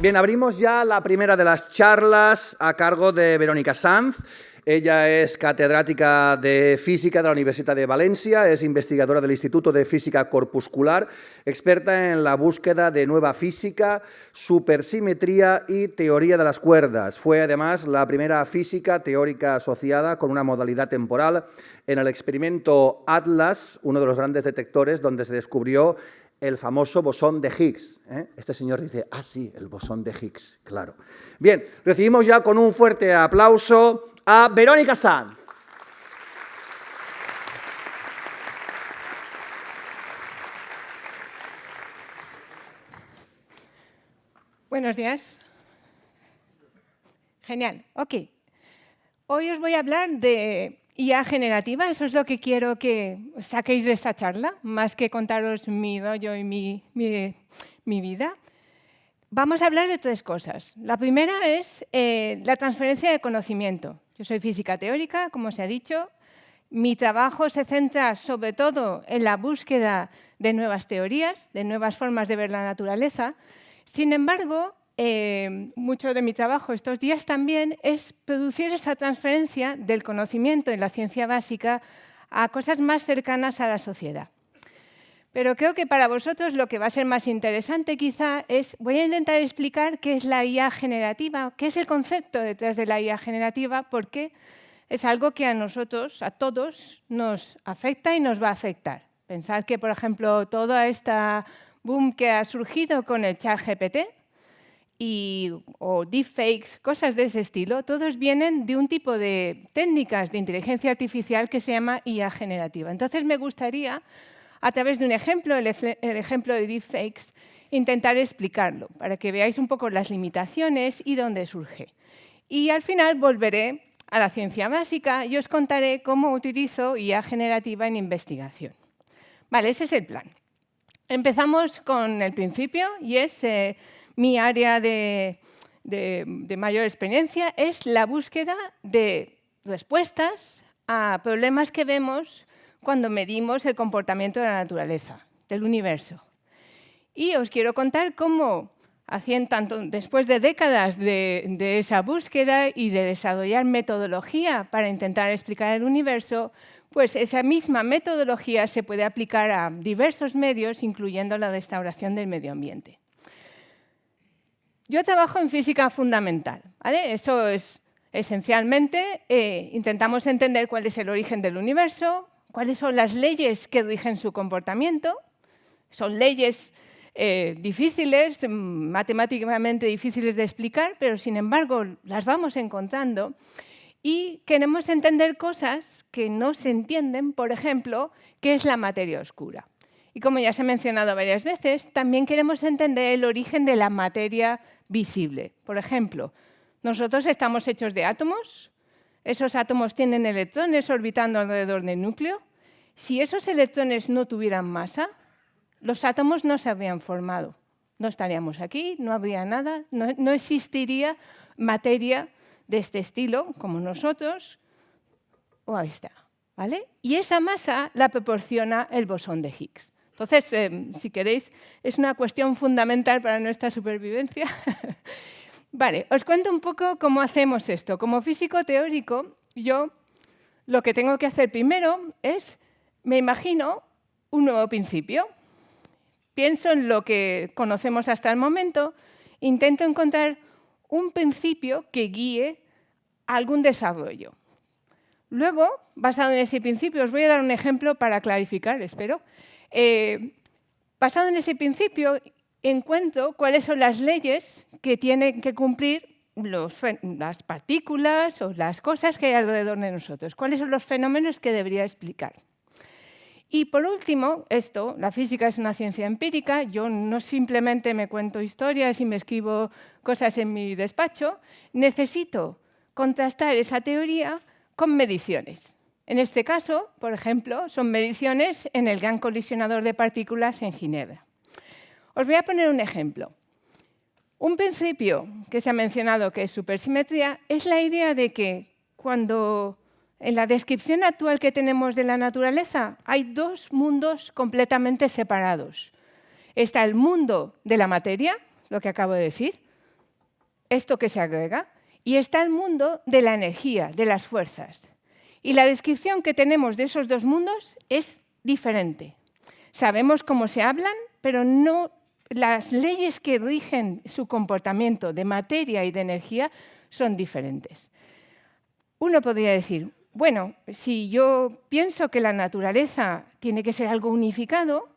Bien, abrimos ya la primera de las charlas a cargo de Verónica Sanz. Ella es catedrática de Física de la Universitat de Valencia, es investigadora del Instituto de Física Corpuscular, experta en la búsqueda de nueva física, supersimetría y teoría de las cuerdas. Fue además la primera física teórica asociada con una modalidad temporal en el experimento ATLAS, uno de los grandes detectores donde se descubrió el famoso bosón de Higgs. Este señor dice, ah, sí, el bosón de Higgs, claro. Bien, recibimos ya con un fuerte aplauso a Verónica Sanz. Buenos días. Genial, ok. Hoy os voy a hablar de IA generativa, eso es lo que quiero que saquéis de esta charla, más que contaros mi dojo y mi vida. Vamos a hablar de tres cosas. La primera es la transferencia de conocimiento. Yo soy física teórica, como se ha dicho. Mi trabajo se centra sobre todo en la búsqueda de nuevas teorías, de nuevas formas de ver la naturaleza. Sin embargo, mucho de mi trabajo estos días también es producir esa transferencia del conocimiento en la ciencia básica a cosas más cercanas a la sociedad. Pero creo que para vosotros lo que va a ser más interesante quizá es, voy a intentar explicar qué es la IA generativa, qué es el concepto detrás de la IA generativa, porque es algo que a nosotros, a todos, nos afecta y nos va a afectar. Pensad que, por ejemplo, toda esta boom que ha surgido con el ChatGPT o deepfakes, cosas de ese estilo, todos vienen de un tipo de técnicas de inteligencia artificial que se llama IA generativa. Entonces me gustaría, a través de un ejemplo, el ejemplo de deepfakes, intentar explicarlo, para que veáis un poco las limitaciones y dónde surge. Y al final volveré a la ciencia básica y os contaré cómo utilizo IA generativa en investigación. Vale, ese es el plan. Empezamos con el principio y es mi área de mayor experiencia, es la búsqueda de respuestas a problemas que vemos cuando medimos el comportamiento de la naturaleza, del universo. Y os quiero contar cómo, después de décadas de esa búsqueda y de desarrollar metodología para intentar explicar el universo, pues esa misma metodología se puede aplicar a diversos medios, incluyendo la restauración del medio ambiente. Yo trabajo en física fundamental, ¿vale? Eso es, esencialmente, intentamos entender cuál es el origen del universo, cuáles son las leyes que rigen su comportamiento. Son leyes difíciles, matemáticamente difíciles de explicar, pero sin embargo las vamos encontrando. Y queremos entender cosas que no se entienden, por ejemplo, qué es la materia oscura. Y como ya se ha mencionado varias veces, también queremos entender el origen de la materia visible. Por ejemplo, nosotros estamos hechos de átomos. Esos átomos tienen electrones orbitando alrededor del núcleo. Si esos electrones no tuvieran masa, los átomos no se habrían formado. No estaríamos aquí, no habría nada, no existiría materia de este estilo, como nosotros, o ahí está, ¿vale? Y esa masa la proporciona el bosón de Higgs. Entonces, si queréis, es una cuestión fundamental para nuestra supervivencia. Vale, os cuento un poco cómo hacemos esto. Como físico teórico, yo lo que tengo que hacer primero es, me imagino un nuevo principio. Pienso en lo que conocemos hasta el momento, intento encontrar un principio que guíe algún desarrollo. Luego, basado en ese principio, os voy a dar un ejemplo para clarificar, espero. Basado en ese principio, encuentro cuáles son las leyes que tienen que cumplir las partículas o las cosas que hay alrededor de nosotros. Cuáles son los fenómenos que debería explicar. Y por último, la física es una ciencia empírica. Yo no simplemente me cuento historias y me escribo cosas en mi despacho. Necesito contrastar esa teoría con mediciones. En este caso, por ejemplo, son mediciones en el Gran Colisionador de Partículas en Ginebra. Os voy a poner un ejemplo. Un principio que se ha mencionado, que es supersimetría, es la idea de que cuando en la descripción actual que tenemos de la naturaleza hay dos mundos completamente separados. Está el mundo de la materia, lo que acabo de decir, esto que se agrega, y está el mundo de la energía, de las fuerzas. Y la descripción que tenemos de esos dos mundos es diferente. Sabemos cómo se hablan, pero no las leyes que rigen su comportamiento de materia y de energía son diferentes. Uno podría decir, bueno, si yo pienso que la naturaleza tiene que ser algo unificado,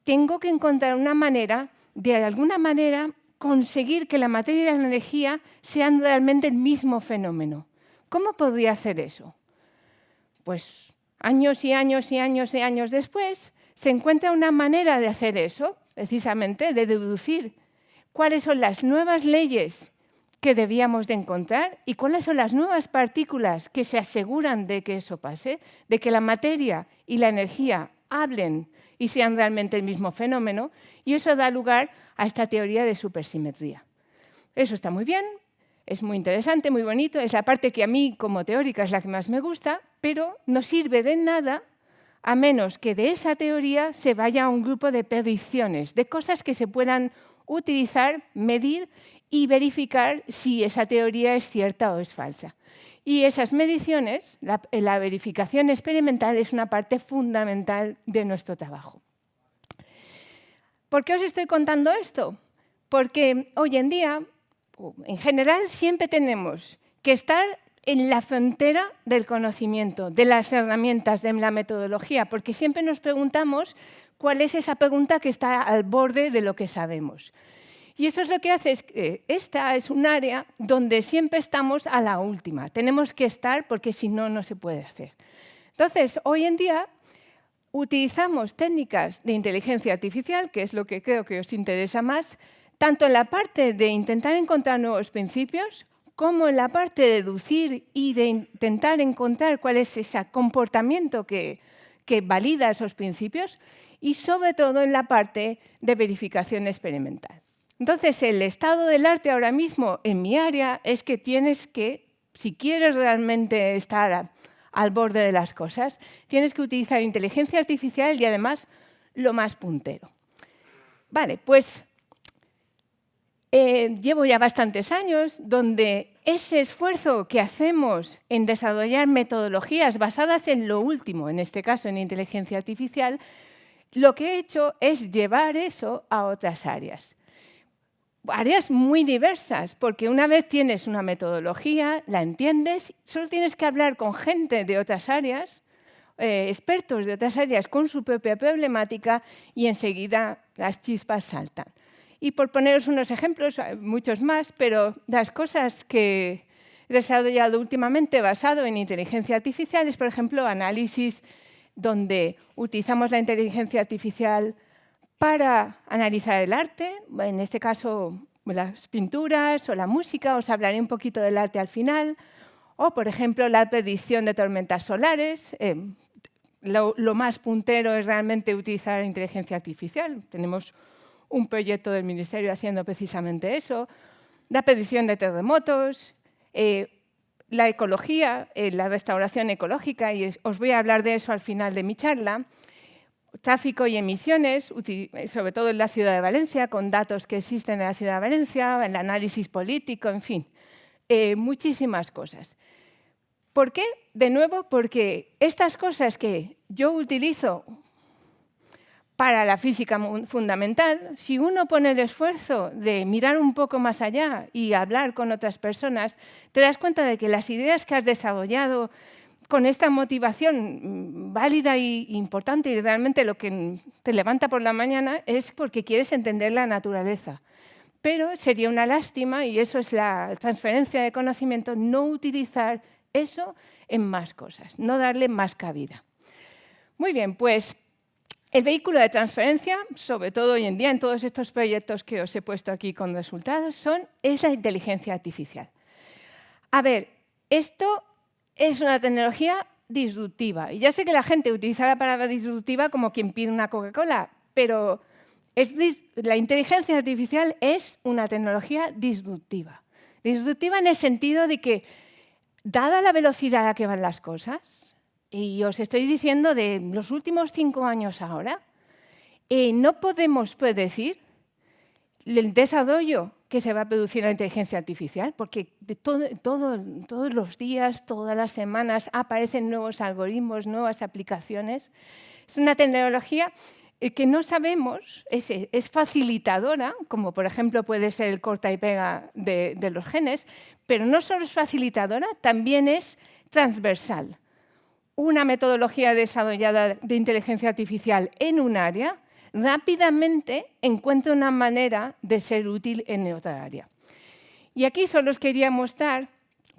tengo que encontrar una manera, de alguna manera, conseguir que la materia y la energía sean realmente el mismo fenómeno. ¿Cómo podría hacer eso? Pues años y años y años y años después, se encuentra una manera de hacer eso, precisamente de deducir cuáles son las nuevas leyes que debíamos de encontrar y cuáles son las nuevas partículas que se aseguran de que eso pase, de que la materia y la energía hablen y sean realmente el mismo fenómeno, y eso da lugar a esta teoría de supersimetría. Eso está muy bien, es muy interesante, muy bonito, es la parte que a mí como teórica es la que más me gusta, pero no sirve de nada a menos que de esa teoría se vaya a un grupo de predicciones, de cosas que se puedan utilizar, medir y verificar si esa teoría es cierta o es falsa. Y esas mediciones, la verificación experimental, es una parte fundamental de nuestro trabajo. ¿Por qué os estoy contando esto? Porque hoy en día, en general, siempre tenemos que estar en la frontera del conocimiento, de las herramientas, de la metodología, porque siempre nos preguntamos cuál es esa pregunta que está al borde de lo que sabemos. Y eso es lo que hace es que esta es un área donde siempre estamos a la última. Tenemos que estar porque si no, no se puede hacer. Entonces, hoy en día utilizamos técnicas de inteligencia artificial, que es lo que creo que os interesa más, tanto en la parte de intentar encontrar nuevos principios, como en la parte de deducir y de intentar encontrar cuál es ese comportamiento que valida esos principios, y sobre todo en la parte de verificación experimental. Entonces, el estado del arte ahora mismo en mi área es que tienes que, si quieres realmente estar al borde de las cosas, tienes que utilizar inteligencia artificial y además lo más puntero. Vale, pues llevo ya bastantes años donde ese esfuerzo que hacemos en desarrollar metodologías basadas en lo último, en este caso en inteligencia artificial, lo que he hecho es llevar eso a otras áreas. Áreas muy diversas, porque una vez tienes una metodología, la entiendes, solo tienes que hablar con gente de otras áreas, expertos de otras áreas con su propia problemática y enseguida las chispas saltan. Y por poneros unos ejemplos, hay muchos más, pero las cosas que he desarrollado últimamente basado en inteligencia artificial es, por ejemplo, análisis donde utilizamos la inteligencia artificial para analizar el arte, en este caso las pinturas o la música, os hablaré un poquito del arte al final, o por ejemplo la predicción de tormentas solares. Lo más puntero es realmente utilizar inteligencia artificial. Tenemos un proyecto del Ministerio haciendo precisamente eso. La predicción de terremotos, la ecología, la restauración ecológica, y os voy a hablar de eso al final de mi charla. Tráfico y emisiones, sobre todo en la ciudad de Valencia, con datos que existen en la ciudad de Valencia, el análisis político, en fin, muchísimas cosas. ¿Por qué? De nuevo, porque estas cosas que yo utilizo para la física fundamental, si uno pone el esfuerzo de mirar un poco más allá y hablar con otras personas, te das cuenta de que las ideas que has desarrollado con esta motivación válida e importante, y realmente lo que te levanta por la mañana es porque quieres entender la naturaleza. Pero sería una lástima, y eso es la transferencia de conocimiento, no utilizar eso en más cosas, no darle más cabida. Muy bien, pues el vehículo de transferencia, sobre todo hoy en día en todos estos proyectos que os he puesto aquí con resultados, es la inteligencia artificial. A ver, esto es una tecnología disruptiva. Y ya sé que la gente utiliza la palabra disruptiva como quien pide una Coca-Cola, pero la inteligencia artificial es una tecnología disruptiva. Disruptiva en el sentido de que, dada la velocidad a la que van las cosas, y os estoy diciendo de los últimos 5 años ahora, no podemos predecir el desarrollo que se va a producir la inteligencia artificial, porque todos los días, todas las semanas aparecen nuevos algoritmos, nuevas aplicaciones. Es una tecnología que no sabemos, es facilitadora, como por ejemplo puede ser el corta y pega de los genes, pero no solo es facilitadora, también es transversal. Una metodología desarrollada de inteligencia artificial en un área rápidamente encuentra una manera de ser útil en otra área. Y aquí solo os quería mostrar,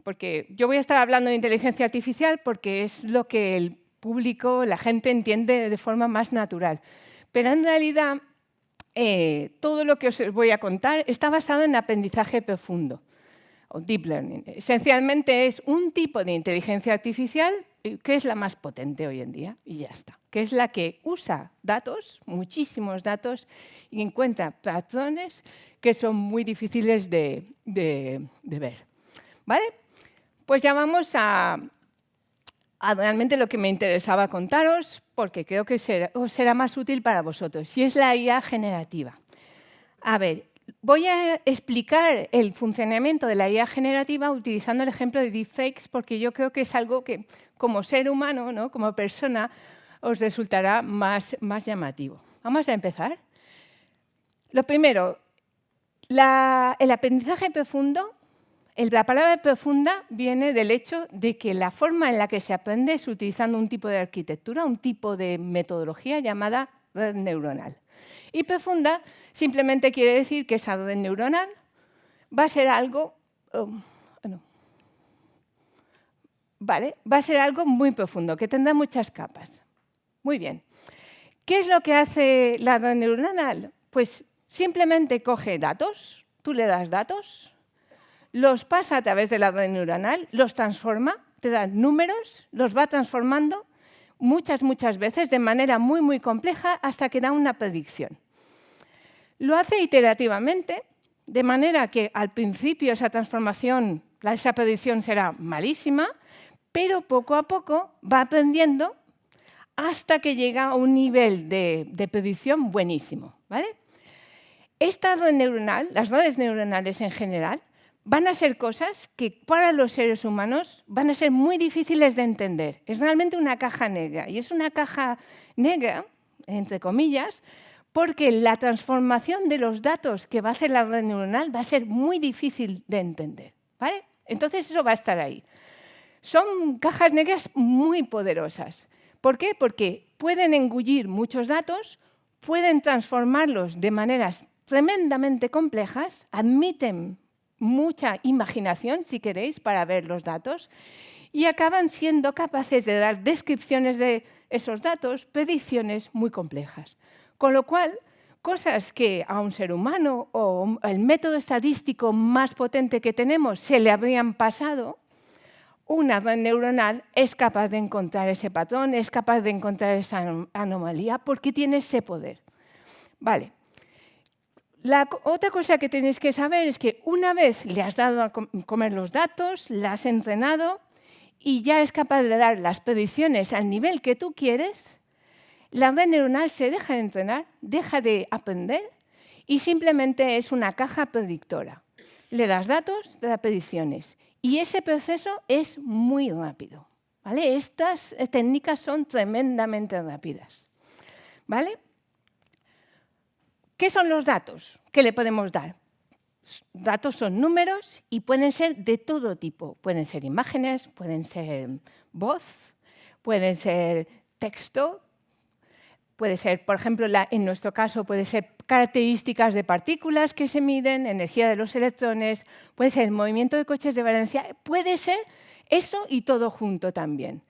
porque yo voy a estar hablando de inteligencia artificial porque es lo que el público, la gente entiende de forma más natural. Pero en realidad todo lo que os voy a contar está basado en aprendizaje profundo, o deep learning. Esencialmente es un tipo de inteligencia artificial que es la más potente hoy en día, y ya está, que es la que usa datos, muchísimos datos, y encuentra patrones que son muy difíciles de ver. ¿Vale? Pues ya vamos a realmente lo que me interesaba contaros, porque creo que os será más útil para vosotros, y es la IA generativa. A ver, voy a explicar el funcionamiento de la IA generativa utilizando el ejemplo de deepfakes, porque yo creo que es algo que, como ser humano, ¿no?, como persona, os resultará más llamativo. Vamos a empezar. Lo primero, el aprendizaje profundo. La palabra profunda viene del hecho de que la forma en la que se aprende es utilizando un tipo de arquitectura, un tipo de metodología llamada red neuronal. Y profunda simplemente quiere decir que esa red neuronal va a ser algo, va a ser algo muy profundo, que tendrá muchas capas. Muy bien. ¿Qué es lo que hace la red neuronal? Pues simplemente coge datos, tú le das datos, los pasa a través de la red neuronal, los transforma, te da números, los va transformando muchas veces de manera muy compleja hasta que da una predicción. Lo hace iterativamente, de manera que al principio esa transformación, esa predicción será malísima, pero poco a poco va aprendiendo hasta que llega a un nivel de predicción buenísimo, ¿vale? Esta red neuronal, las redes neuronales en general, van a ser cosas que para los seres humanos van a ser muy difíciles de entender. Es realmente una caja negra. Y es una caja negra, entre comillas, porque la transformación de los datos que va a hacer la red neuronal va a ser muy difícil de entender, ¿vale? Entonces eso va a estar ahí. Son cajas negras muy poderosas. ¿Por qué? Porque pueden engullir muchos datos, pueden transformarlos de maneras tremendamente complejas, admiten mucha imaginación, si queréis, para ver los datos, y acaban siendo capaces de dar descripciones de esos datos, predicciones muy complejas. Con lo cual, cosas que a un ser humano o el método estadístico más potente que tenemos se le habrían pasado, una red neuronal es capaz de encontrar ese patrón, es capaz de encontrar esa anomalía, porque tiene ese poder. Vale. La otra cosa que tenéis que saber es que una vez le has dado a comer los datos, la has entrenado y ya es capaz de dar las predicciones al nivel que tú quieres, la red neuronal se deja de entrenar, deja de aprender y simplemente es una caja predictora. Le das datos, te da predicciones y ese proceso es muy rápido, ¿vale? Estas técnicas son tremendamente rápidas, ¿vale? ¿Qué son los datos que le podemos dar? Datos son números y pueden ser de todo tipo. Pueden ser imágenes, pueden ser voz, pueden ser texto, puede ser, por ejemplo, en nuestro caso, puede ser características de partículas que se miden, energía de los electrones, puede ser movimiento de coches de Valencia, puede ser eso y todo junto también.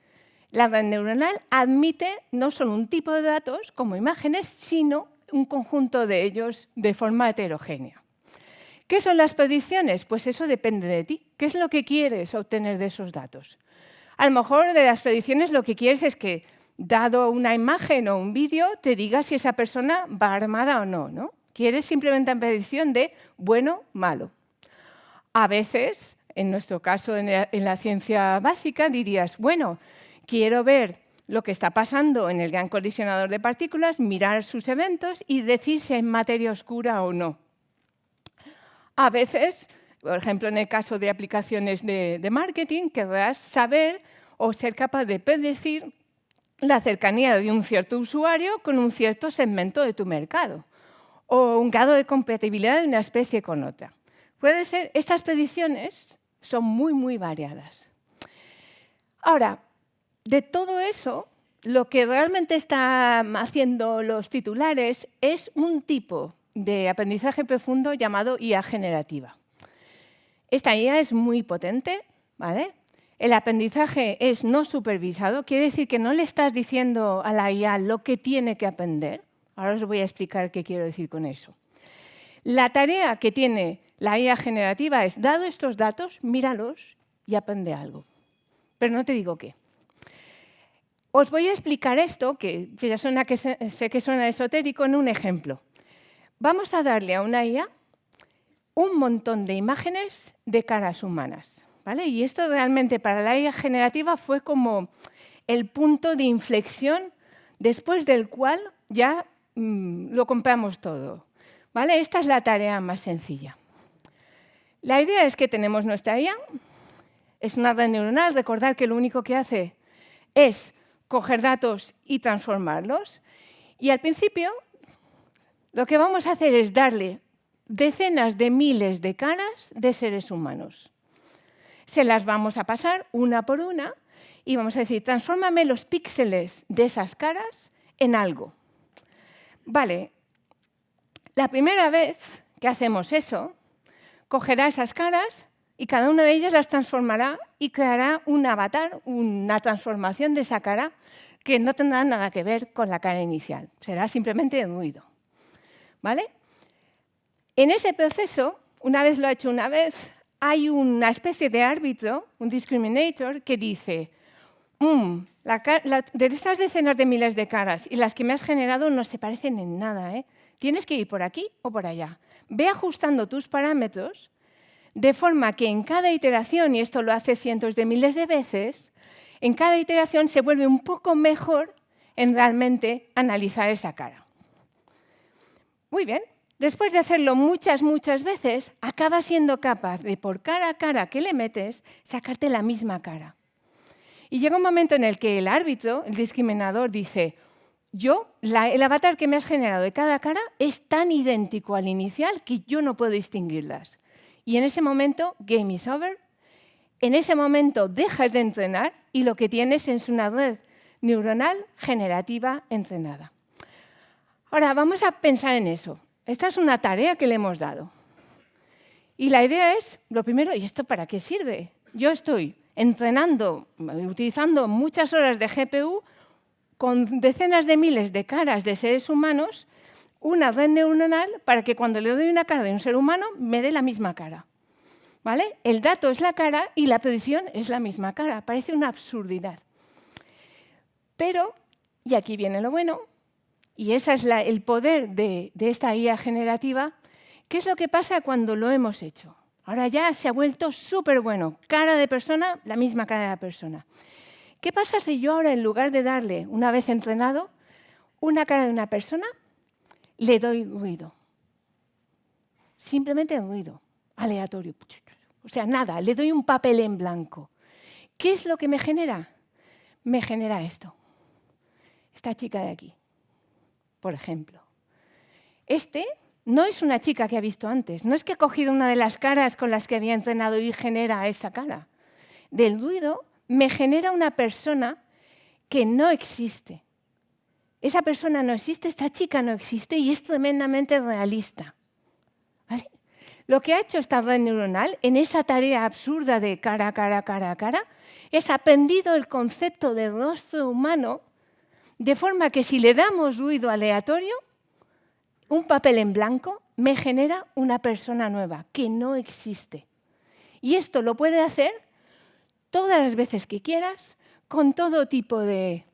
La red neuronal admite no solo un tipo de datos, como imágenes, sino un conjunto de ellos de forma heterogénea. ¿Qué son las predicciones? Pues eso depende de ti. ¿Qué es lo que quieres obtener de esos datos? A lo mejor de las predicciones lo que quieres es que, dado una imagen o un vídeo, te diga si esa persona va armada o no, ¿no? Quieres simplemente una predicción de bueno, malo. A veces, en nuestro caso en la ciencia básica, dirías, bueno, quiero ver lo que está pasando en el gran colisionador de partículas, mirar sus eventos y decir si hay materia oscura o no. A veces, por ejemplo, en el caso de aplicaciones de marketing, querrás saber o ser capaz de predecir la cercanía de un cierto usuario con un cierto segmento de tu mercado o un grado de compatibilidad de una especie con otra. Puede ser, estas predicciones son muy variadas. Ahora, de todo eso, lo que realmente están haciendo los titulares es un tipo de aprendizaje profundo llamado IA generativa. Esta IA es muy potente, ¿vale? El aprendizaje es no supervisado, quiere decir que no le estás diciendo a la IA lo que tiene que aprender. Ahora os voy a explicar qué quiero decir con eso. La tarea que tiene la IA generativa es, dado estos datos, míralos y aprende algo. Pero no te digo qué. Os voy a explicar esto, que ya sé que suena esotérico, en un ejemplo. Vamos a darle a una IA un montón de imágenes de caras humanas, ¿vale? Y esto realmente para la IA generativa fue como el punto de inflexión después del cual ya lo compramos todo, ¿vale? Esta es la tarea más sencilla. La idea es que tenemos nuestra IA, es una red neuronal, recordad que lo único que hace es coger datos y transformarlos. Y al principio lo que vamos a hacer es darle decenas de miles de caras de seres humanos. Se las vamos a pasar una por una y vamos a decir, transfórmame los píxeles de esas caras en algo. Vale, la primera vez que hacemos eso, cogerá esas caras y cada una de ellas las transformará y creará un avatar, una transformación de esa cara que no tendrá nada que ver con la cara inicial. Será simplemente ruido, ¿vale? En ese proceso, una vez lo ha hecho una vez, hay una especie de árbitro, un discriminator, que dice, de esas decenas de miles de caras y las que me has generado no se parecen en nada, ¿eh? Tienes que ir por aquí o por allá. Ve ajustando tus parámetros de forma que en cada iteración, y esto lo hace cientos de miles de veces, en cada iteración se vuelve un poco mejor en realmente analizar esa cara. Muy bien. Después de hacerlo muchas veces, acaba siendo capaz de, por cara a cara que le metes, sacarte la misma cara. Y llega un momento en el que el árbitro, el discriminador, dice, el avatar que me has generado de cada cara es tan idéntico al inicial que yo no puedo distinguirlas. Y en ese momento, game is over. En ese momento dejas de entrenar y lo que tienes es una red neuronal generativa entrenada. Ahora, vamos a pensar en eso. Esta es una tarea que le hemos dado. Y la idea es, lo primero, ¿y esto para qué sirve? Yo estoy entrenando, utilizando muchas horas de GPU con decenas de miles de caras de seres humanos, una red neuronal para que cuando le doy una cara de un ser humano me dé la misma cara. ¿Vale? El dato es la cara y la predicción es la misma cara. Parece una absurdidad. Pero, y aquí viene lo bueno, y ese es el poder de esta IA generativa, ¿qué es lo que pasa cuando lo hemos hecho? Ahora ya se ha vuelto súper bueno. Cara de persona, la misma cara de la persona. ¿Qué pasa si yo ahora, en lugar de darle, una vez entrenado, una cara de una persona, le doy ruido? Simplemente ruido, aleatorio. O sea, nada, le doy un papel en blanco. ¿Qué es lo que me genera? Me genera esto. Esta chica de aquí, por ejemplo. Este no es una chica que ha visto antes. No es que ha cogido una de las caras con las que había entrenado y genera esa cara. Del ruido me genera una persona que no existe. Esa persona no existe, esta chica no existe y es tremendamente realista. ¿Vale? Lo que ha hecho esta red neuronal en esa tarea absurda de cara a cara, es aprendido el concepto de rostro humano de forma que si le damos ruido aleatorio, un papel en blanco me genera una persona nueva que no existe. Y esto lo puede hacer todas las veces que quieras, con todo tipo de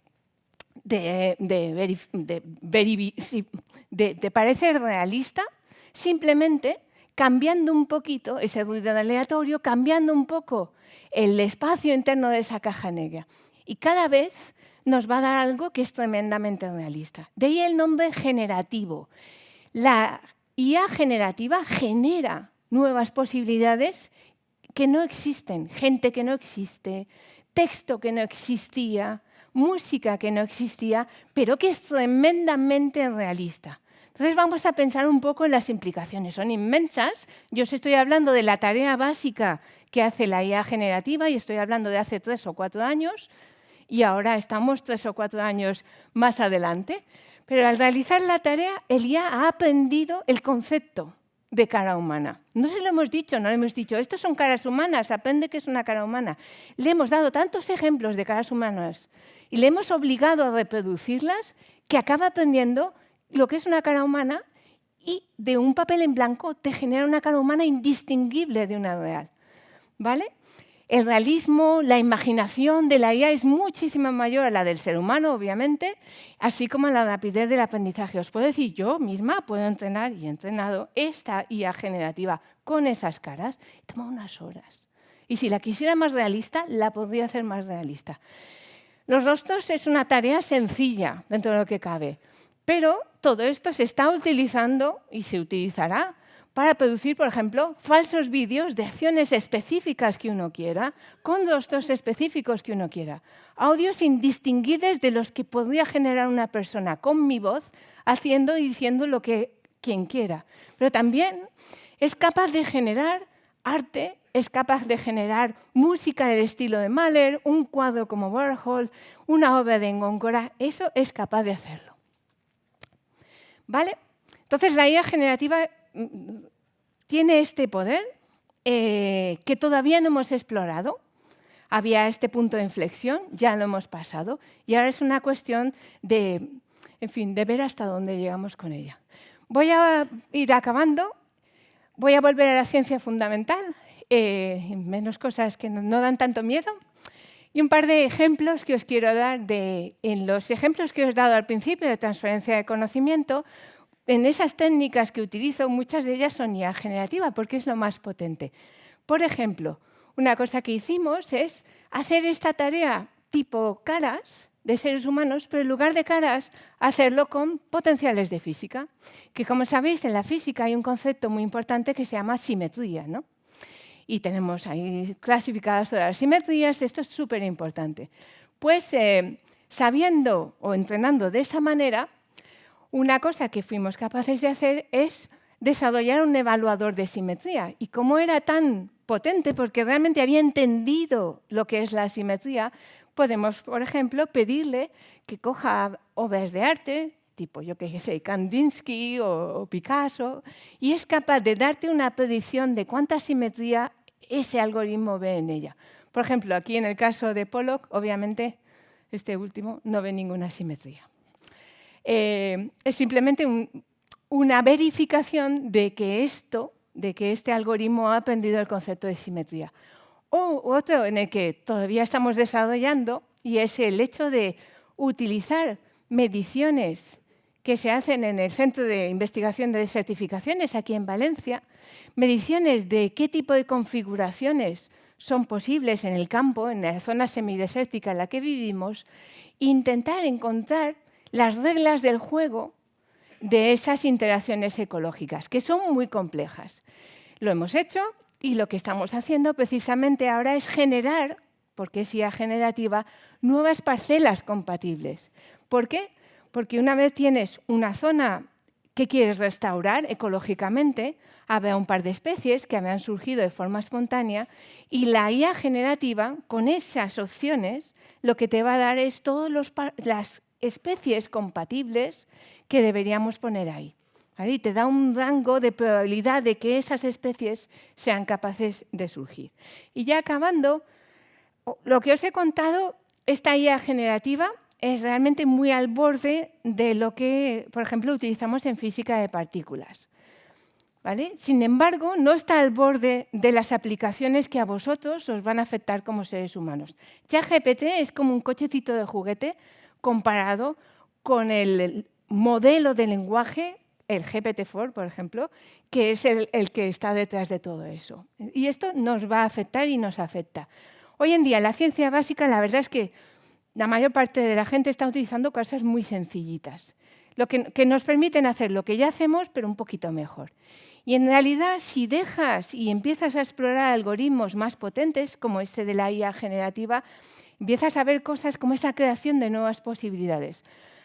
parecer realista, simplemente cambiando un poquito ese ruido aleatorio, cambiando un poco el espacio interno de esa caja negra. Y cada vez nos va a dar algo que es tremendamente realista. De ahí el nombre generativo. La IA generativa genera nuevas posibilidades que no existen, gente que no existe, texto que no existía, música que no existía, pero que es tremendamente realista. Entonces vamos a pensar un poco en las implicaciones. Son inmensas. Yo os estoy hablando de la tarea básica que hace la IA generativa y estoy hablando de hace 3 o 4 años y ahora estamos 3 o 4 años más adelante. Pero al realizar la tarea, el IA ha aprendido el concepto de cara humana. No se lo hemos dicho, no le hemos dicho, estas son caras humanas, aprende que es una cara humana. Le hemos dado tantos ejemplos de caras humanas y le hemos obligado a reproducirlas que acaba aprendiendo lo que es una cara humana y de un papel en blanco te genera una cara humana indistinguible de una real. ¿Vale? El realismo, la imaginación de la IA es muchísimo mayor a la del ser humano, obviamente, así como la rapidez del aprendizaje. Os puedo decir, yo misma puedo entrenar y he entrenado esta IA generativa con esas caras. Toma unas horas. Y si la quisiera más realista, la podría hacer más realista. Los rostros es una tarea sencilla dentro de lo que cabe, pero todo esto se está utilizando y se utilizará para producir, por ejemplo, falsos vídeos de acciones específicas que uno quiera, con rostros específicos que uno quiera. Audios indistinguibles de los que podría generar una persona con mi voz, haciendo y diciendo lo que quien quiera. Pero también es capaz de generar arte, es capaz de generar música del estilo de Mahler, un cuadro como Warhol, una obra de Góngora. Eso es capaz de hacerlo. ¿Vale? Entonces, la IA generativa tiene este poder que todavía no hemos explorado. Había este punto de inflexión, ya lo hemos pasado, y ahora es una cuestión de, en fin, de ver hasta dónde llegamos con ella. Voy a ir acabando, voy a volver a la ciencia fundamental, menos cosas que no dan tanto miedo, y un par de ejemplos que os quiero dar en los ejemplos que os he dado al principio de transferencia de conocimiento. En esas técnicas que utilizo, muchas de ellas son IA generativa, porque es lo más potente. Por ejemplo, una cosa que hicimos es hacer esta tarea tipo caras de seres humanos, pero en lugar de caras, hacerlo con potenciales de física. Que, como sabéis, en la física hay un concepto muy importante que se llama simetría, ¿no? Y tenemos ahí clasificadas todas las simetrías, esto es súper importante. Pues sabiendo o entrenando de esa manera, una cosa que fuimos capaces de hacer es desarrollar un evaluador de simetría. Y como era tan potente, porque realmente había entendido lo que es la simetría, podemos, por ejemplo, pedirle que coja obras de arte, tipo, yo qué sé, Kandinsky o Picasso, y es capaz de darte una predicción de cuánta simetría ese algoritmo ve en ella. Por ejemplo, aquí en el caso de Pollock, obviamente, este último no ve ninguna simetría. Es simplemente una verificación de que este algoritmo ha aprendido el concepto de simetría. O otro en el que todavía estamos desarrollando, y es el hecho de utilizar mediciones que se hacen en el Centro de Investigación de Desertificaciones, aquí en Valencia, mediciones de qué tipo de configuraciones son posibles en el campo, en la zona semidesértica en la que vivimos, e intentar encontrar las reglas del juego de esas interacciones ecológicas, que son muy complejas. Lo hemos hecho y lo que estamos haciendo precisamente ahora es generar, porque es IA generativa, nuevas parcelas compatibles. ¿Por qué? Porque una vez tienes una zona que quieres restaurar ecológicamente, habrá un par de especies que habían surgido de forma espontánea y la IA generativa, con esas opciones, lo que te va a dar es todas las especies compatibles que deberíamos poner ahí. ¿Vale? Y te da un rango de probabilidad de que esas especies sean capaces de surgir. Y ya acabando, lo que os he contado, esta IA generativa es realmente muy al borde de lo que, por ejemplo, utilizamos en física de partículas. ¿Vale? Sin embargo, no está al borde de las aplicaciones que a vosotros os van a afectar como seres humanos. ChatGPT es como un cochecito de juguete comparado con el modelo de lenguaje, el GPT-4, por ejemplo, que es el que está detrás de todo eso. Y esto nos va a afectar y nos afecta. Hoy en día, la ciencia básica, la verdad es que la mayor parte de la gente está utilizando cosas muy sencillitas, que nos permiten hacer lo que ya hacemos, pero un poquito mejor. Y en realidad, si dejas y empiezas a explorar algoritmos más potentes, como este de la IA generativa, empiezas a ver cosas como esa creación de nuevas posibilidades.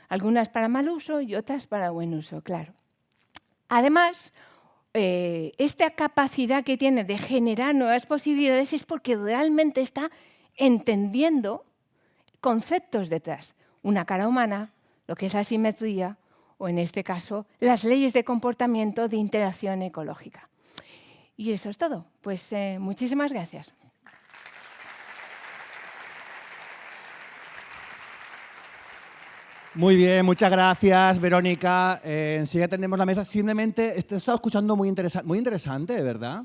Algunas para mal uso y otras para buen uso, claro. Además, esta capacidad que tiene de generar nuevas posibilidades es porque realmente está entendiendo conceptos detrás. Una cara humana, lo que es la simetría, o en este caso, las leyes de comportamiento de interacción ecológica. Y eso es todo. Pues muchísimas gracias. Muy bien, muchas gracias, Verónica. Enseguida tenemos la mesa. Simplemente he estado escuchando muy interesante, ¿verdad?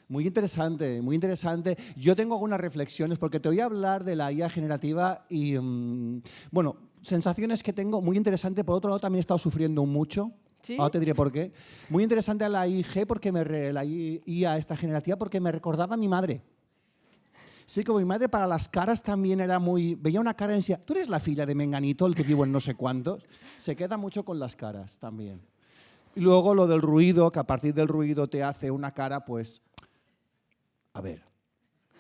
Muy interesante, muy interesante. Yo tengo algunas reflexiones porque te voy a hablar de la IA generativa y, bueno, sensaciones que tengo muy interesante. Por otro lado, también he estado sufriendo mucho. ¿Sí? Ahora te diré por qué. Muy interesante la IG, la IA esta generativa, porque me recordaba a mi madre. Sí, como mi madre para las caras también era muy... Veía una cara y decía, ¿tú eres la filla de Menganito, el que vivo en no sé cuántos? Se queda mucho con las caras también. Y luego lo del ruido, que a partir del ruido te hace una cara, pues... A ver,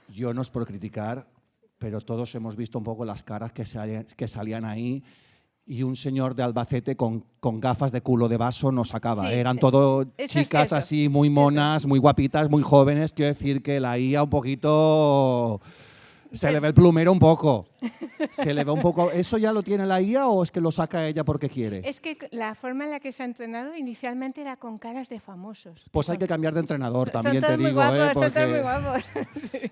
yo no es por criticar, pero todos hemos visto un poco las caras que salían ahí y un señor de Albacete con gafas de culo de vaso no sacaba. Sí, Eran todo chicas así muy monas, muy guapitas, muy jóvenes. Quiero decir que la IA un poquito... Se le ve el plumero un poco. Se le ve un poco. ¿Eso ya lo tiene la IA o es que lo saca ella porque quiere? Es que la forma en la que se ha entrenado inicialmente era con caras de famosos. Pues hay que cambiar de entrenador, Son también te todos muy digo. guapos, Porque, son todos muy guapos.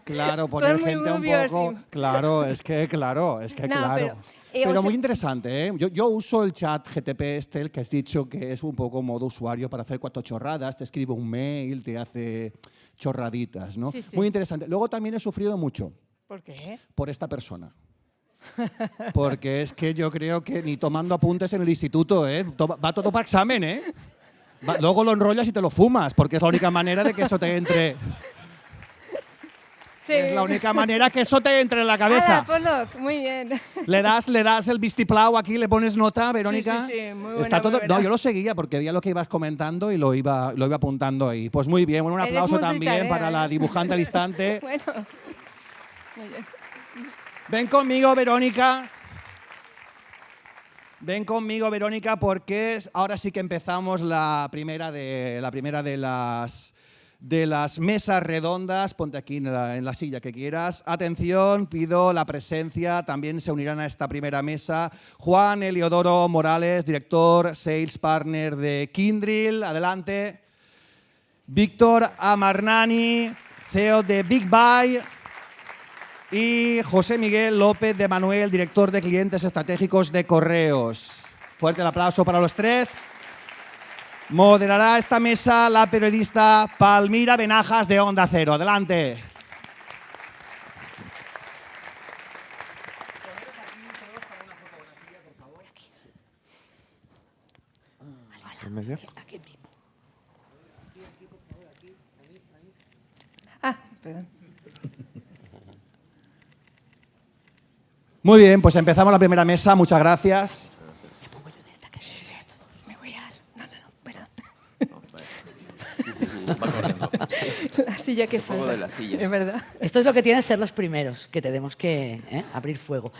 claro, poner muy gente un rubios, poco... sí. Claro, es que claro. No, Pero o muy sea, interesante, ¿eh? Yo uso el chat GTP el que has dicho que es un poco modo usuario para hacer 4 chorradas, te escribe un mail, te hace chorraditas, ¿no? Sí, sí. Muy interesante. Luego también he sufrido mucho ¿Por qué? por esta persona. Porque es que yo creo que ni tomando apuntes en el instituto, ¿eh? Va todo para examen, ¿eh? Luego lo enrollas y te lo fumas, porque es la única manera de que eso te entre... Sí. Es la única manera que eso te entre en la cabeza. ¡Hala, Pollock! Muy bien. Le das el vistiplau aquí, le pones nota, Verónica. Sí, muy buena, Está todo. muy buena. No, yo lo seguía porque veía lo que ibas comentando y lo iba apuntando ahí. Pues muy bien, bueno, un Eres aplauso también multitarea, para la dibujante al instante. Bueno. Muy bien. Ven conmigo, Verónica. Ven conmigo, Verónica, porque ahora sí que empezamos la primera de las mesas redondas. Ponte aquí en la silla que quieras. Atención, pido la presencia. También se unirán a esta primera mesa Juan Eliodoro Morales, director Sales Partner de Kyndryl. Adelante. Víctor Amarnani, CEO de Big Buy. Y José Miguel López de Manuel, director de clientes estratégicos de Correos. Fuerte el aplauso para los tres. Moderará esta mesa la periodista Palmira Benajas de Onda Cero. Adelante. Ah, perdón. Muy bien, pues empezamos la primera mesa. Muchas gracias. Me voy a... No, perdón. La silla que falta. de la silla. Es verdad. Esto es lo que tiene ser los primeros, que tenemos que abrir fuego.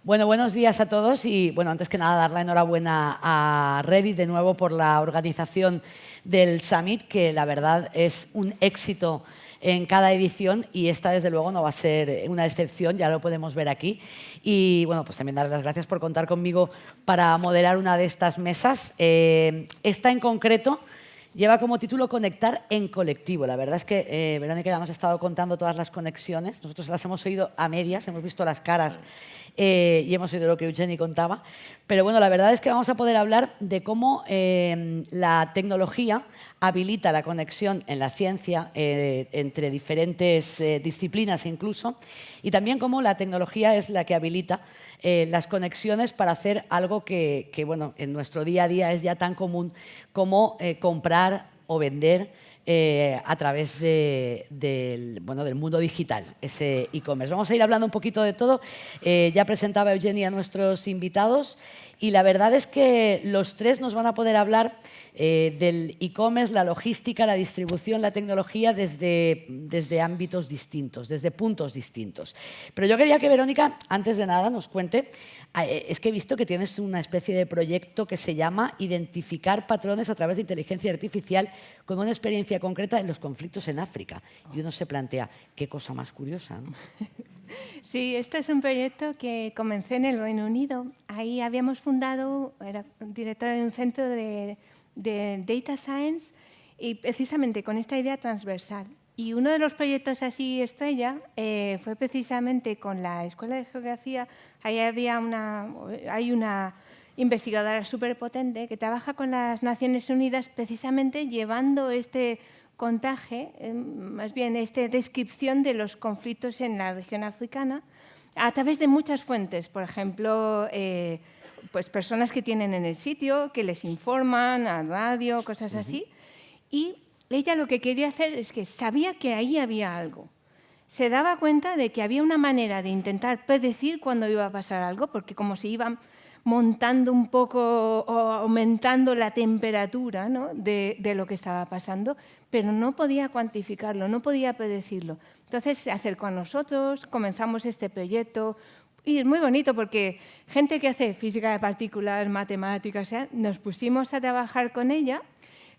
Bueno, buenos días a todos y, bueno, antes que nada, dar la enhorabuena a Revit de nuevo por la organización del Summit, que la verdad es un éxito en cada edición y esta, desde luego, no va a ser una excepción, ya lo podemos ver aquí. Y, bueno, pues también dar las gracias por contar conmigo para moderar una de estas mesas. Esta en concreto lleva como título Conectar en colectivo. La verdad es que Verónica ya nos ha estado contando todas las conexiones. Nosotros las hemos oído a medias, hemos visto las caras y hemos oído lo que Eugeni contaba. Pero bueno, la verdad es que vamos a poder hablar de cómo la tecnología habilita la conexión en la ciencia entre diferentes disciplinas incluso, y también cómo la tecnología es la que habilita las conexiones para hacer algo que bueno, en nuestro día a día es ya tan común como comprar o vender a través del mundo digital, ese e-commerce. Vamos a ir hablando un poquito de todo. Ya presentaba Eugenia a nuestros invitados y la verdad es que los tres nos van a poder hablar del e-commerce, la logística, la distribución, la tecnología desde ámbitos distintos, desde puntos distintos. Pero yo quería que Verónica, antes de nada, nos cuente. Es que he visto que tienes una especie de proyecto que se llama Identificar patrones a través de inteligencia artificial con una experiencia concreta en los conflictos en África. Y uno se plantea, qué cosa más curiosa, ¿no? Sí, este es un proyecto que comencé en el Reino Unido. Ahí habíamos fundado, era directora de un centro de Data Science y precisamente con esta idea transversal. Y uno de los proyectos así estrella fue precisamente con la Escuela de Geografía. Ahí hay una investigadora súper potente que trabaja con las Naciones Unidas precisamente llevando este contaje, más bien esta descripción de los conflictos en la región africana a través de muchas fuentes. Por ejemplo, pues personas que tienen en el sitio, que les informan, a radio, cosas así. Y ella lo que quería hacer es que sabía que ahí había algo. Se daba cuenta de que había una manera de intentar predecir cuándo iba a pasar algo, porque como se iban montando un poco o aumentando la temperatura, ¿no?, de lo que estaba pasando, pero no podía cuantificarlo, no podía predecirlo. Entonces se acercó a nosotros, comenzamos este proyecto. Y es muy bonito porque gente que hace física de partículas, matemáticas, nos pusimos a trabajar con ella.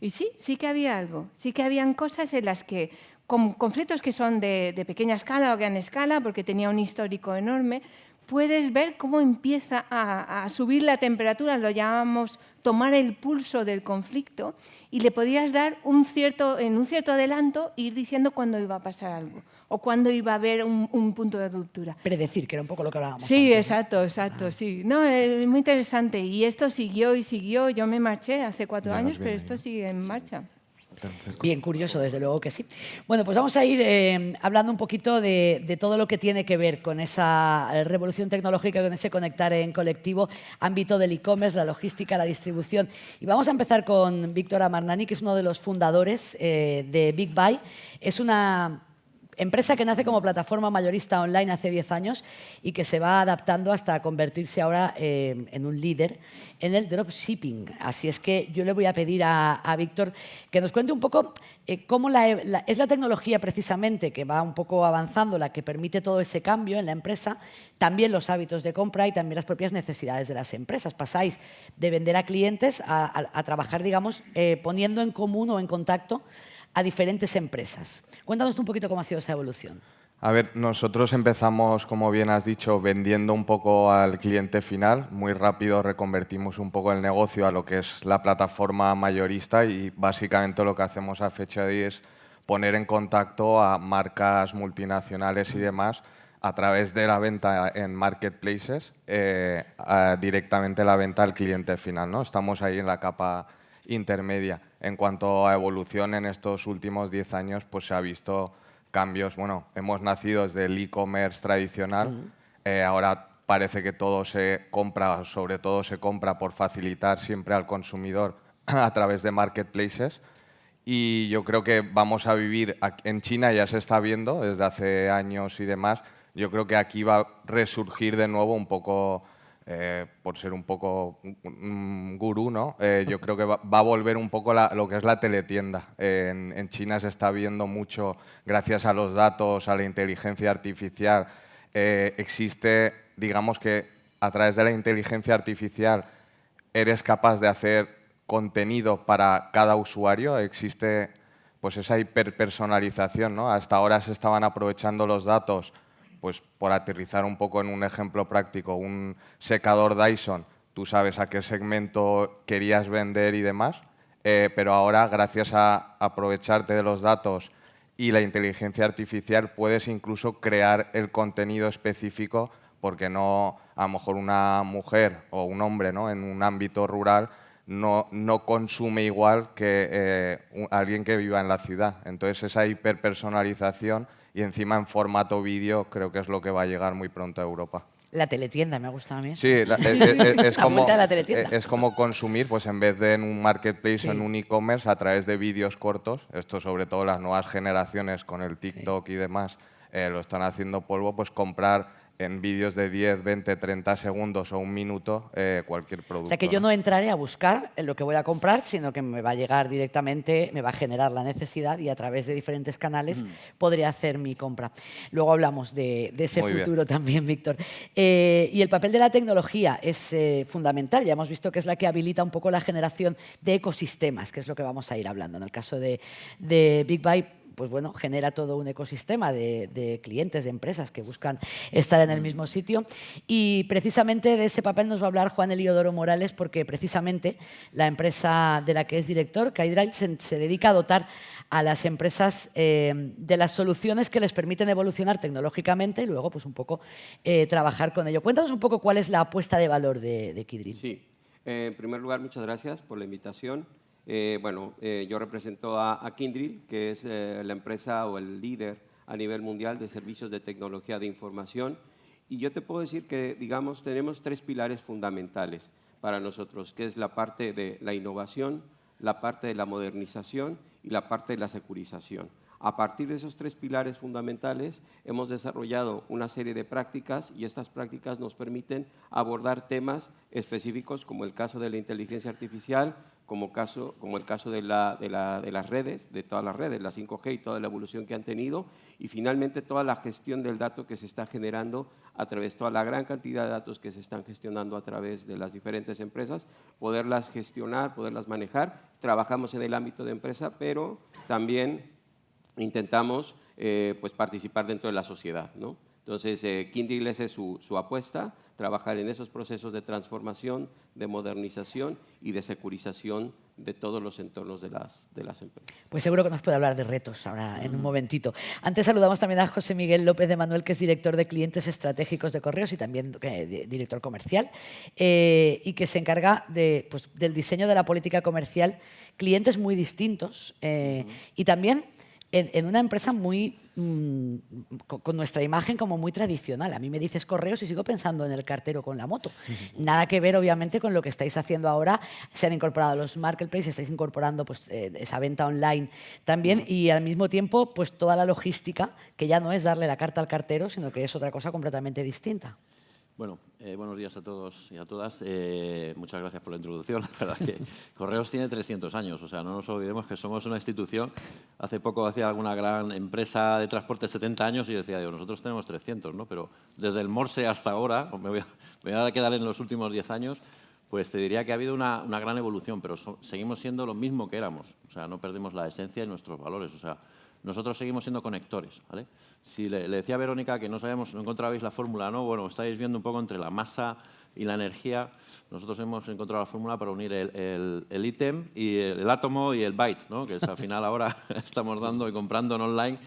Y sí que había algo, sí que habían cosas en las que, con conflictos que son de pequeña escala o gran escala, porque tenía un histórico enorme, puedes ver cómo empieza a subir la temperatura, lo llamamos tomar el pulso del conflicto, y le podías dar en un cierto adelanto, ir diciendo cuándo iba a pasar algo o cuándo iba a haber un punto de ruptura. Predecir, que era un poco lo que hablábamos Sí, antes, ¿no? exacto, sí. No, es muy interesante. Y esto siguió y siguió. Yo me marché hace 4 años, pero esto sigue en marcha. Bien curioso, desde luego que sí. Bueno, pues vamos a ir hablando un poquito de todo lo que tiene que ver con esa revolución tecnológica, con ese conectar en colectivo, ámbito del e-commerce, la logística, la distribución. Y vamos a empezar con Víctor Amarnani, que es uno de los fundadores de Big Buy. Es una empresa que nace como plataforma mayorista online hace 10 años y que se va adaptando hasta convertirse ahora en un líder en el dropshipping. Así es que yo le voy a pedir a Víctor que nos cuente un poco cómo es la tecnología precisamente que va un poco avanzando la que permite todo ese cambio en la empresa, también los hábitos de compra y también las propias necesidades de las empresas. Pasáis de vender a clientes a trabajar, digamos, poniendo en común o en contacto a diferentes empresas. Cuéntanos un poquito cómo ha sido esa evolución. A ver, nosotros empezamos, como bien has dicho, vendiendo un poco al cliente final. Muy rápido reconvertimos un poco el negocio a lo que es la plataforma mayorista y básicamente lo que hacemos a fecha de hoy es poner en contacto a marcas multinacionales y demás a través de la venta en marketplaces, directamente la venta al cliente final, ¿no? Estamos ahí en la capa intermedia. En cuanto a evolución en estos últimos 10 años, pues se ha visto cambios. Bueno, hemos nacido desde el e-commerce tradicional. Ahora parece que todo se compra, sobre todo se compra por facilitar siempre al consumidor a través de marketplaces. Y yo creo que vamos a vivir, en China ya se está viendo desde hace años y demás, yo creo que aquí va a resurgir de nuevo un poco, por ser un poco un gurú, ¿no? Yo creo que va a volver un poco lo que es la teletienda. En China se está viendo mucho, gracias a los datos, a la inteligencia artificial. Existe, digamos que a través de la inteligencia artificial eres capaz de hacer contenido para cada usuario. Existe pues esa hiperpersonalización, ¿no? Hasta ahora se estaban aprovechando los datos. Pues por aterrizar un poco en un ejemplo práctico, un secador Dyson, tú sabes a qué segmento querías vender y demás, pero ahora, gracias a aprovecharte de los datos y la inteligencia artificial, puedes incluso crear el contenido específico, porque no, a lo mejor una mujer o un hombre, ¿no?, en un ámbito rural no consume igual que alguien que viva en la ciudad. Entonces, esa hiperpersonalización y encima en formato vídeo creo que es lo que va a llegar muy pronto a Europa. La teletienda me ha gustado a mí. Sí, es La como, vuelta de la teletienda. es como consumir, pues en vez de en un marketplace Sí. o en un e-commerce, a través de vídeos cortos. Esto sobre todo las nuevas generaciones con el TikTok y demás lo están haciendo polvo, pues comprar en vídeos de 10, 20, 30 segundos o un minuto cualquier producto. O sea, que yo no entraré a buscar lo que voy a comprar, sino que me va a llegar directamente, me va a generar la necesidad y a través de diferentes canales podré hacer mi compra. Luego hablamos de ese Muy bien. futuro también, Víctor. Y el papel de la tecnología es fundamental. Ya hemos visto que es la que habilita un poco la generación de ecosistemas, que es lo que vamos a ir hablando. En el caso de Big Buy, pues bueno, genera todo un ecosistema de clientes, de empresas que buscan estar en el mismo sitio. Y precisamente de ese papel nos va a hablar Juan Eliodoro Morales, porque precisamente la empresa de la que es director, Kydrail, se dedica a dotar a las empresas de las soluciones que les permiten evolucionar tecnológicamente y luego pues un poco trabajar con ello. Cuéntanos un poco cuál es la apuesta de valor de Kydrail. Sí, en primer lugar, muchas gracias por la invitación. Yo represento a Kyndryl, que es la empresa o el líder a nivel mundial de servicios de tecnología de información. Y yo te puedo decir que, digamos, tenemos 3 pilares fundamentales para nosotros, que es la parte de la innovación, la parte de la modernización y la parte de la securización. A partir de esos 3 pilares fundamentales hemos desarrollado una serie de prácticas y estas prácticas nos permiten abordar temas específicos como el caso de la inteligencia artificial, como el caso de las redes, de todas las redes, la 5G y toda la evolución que han tenido, y finalmente toda la gestión del dato que se está generando a través, toda la gran cantidad de datos que se están gestionando a través de las diferentes empresas, poderlas gestionar, poderlas manejar. Trabajamos en el ámbito de empresa, pero también intentamos pues participar dentro de la sociedad, ¿no? Entonces, Kyndryl esa es su apuesta, trabajar en esos procesos de transformación, de modernización y de securización de todos los entornos de las empresas. Pues seguro que nos puede hablar de retos ahora en un momentito. Antes saludamos también a José Miguel López de Manuel, que es director de clientes estratégicos de Correos y también director comercial, y que se encarga del diseño de la política comercial, clientes muy distintos y también en una empresa muy con nuestra imagen como muy tradicional. A mí me dices Correos y sigo pensando en el cartero con la moto. Nada que ver, obviamente, con lo que estáis haciendo ahora. Se han incorporado los marketplaces, estáis incorporando pues, esa venta online también y al mismo tiempo pues, toda la logística, que ya no es darle la carta al cartero, sino que es otra cosa completamente distinta. Bueno, buenos días a todos y a todas. Muchas gracias por la introducción. La verdad es que Correos tiene 300 años, o sea, no nos olvidemos que somos una institución. Hace poco hacía alguna gran empresa de transporte 70 años y decía, digo, nosotros tenemos 300, ¿no? Pero desde el Morse hasta ahora, me voy a quedar en los últimos 10 años, pues te diría que ha habido una gran evolución, pero seguimos siendo lo mismo que éramos. O sea, no perdemos la esencia y nuestros valores. O sea, nosotros seguimos siendo conectores, ¿vale? Si le decía a Verónica que no encontrabais la fórmula, ¿no? Bueno, estáis viendo un poco entre la masa y la energía. Nosotros hemos encontrado la fórmula para unir el ítem y el átomo y el byte, ¿no? Que es al final ahora estamos dando y comprando en online.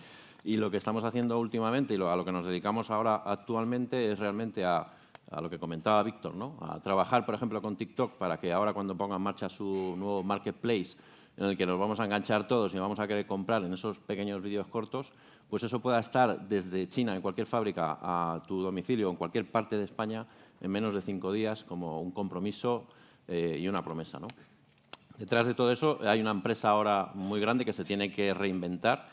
Y lo que estamos haciendo últimamente y a lo que nos dedicamos ahora actualmente es realmente a lo que comentaba Víctor, ¿no? A trabajar, por ejemplo, con TikTok para que ahora cuando ponga en marcha su nuevo marketplace en el que nos vamos a enganchar todos y vamos a querer comprar en esos pequeños vídeos cortos, pues eso pueda estar desde China, en cualquier fábrica, a tu domicilio, en cualquier parte de España, en menos de 5 días, como un compromiso y una promesa, ¿no? Detrás de todo eso hay una empresa ahora muy grande que se tiene que reinventar.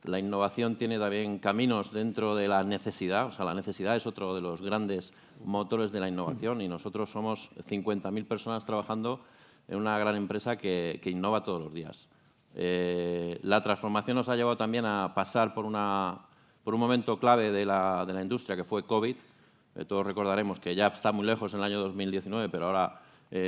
La innovación tiene también caminos dentro de la necesidad, o sea, la necesidad es otro de los grandes motores de la innovación y nosotros somos 50.000 personas trabajando en una gran empresa que innova todos los días. La transformación nos ha llevado también a pasar por un momento clave de la industria, que fue COVID. Todos recordaremos que ya está muy lejos en el año 2019, pero ahora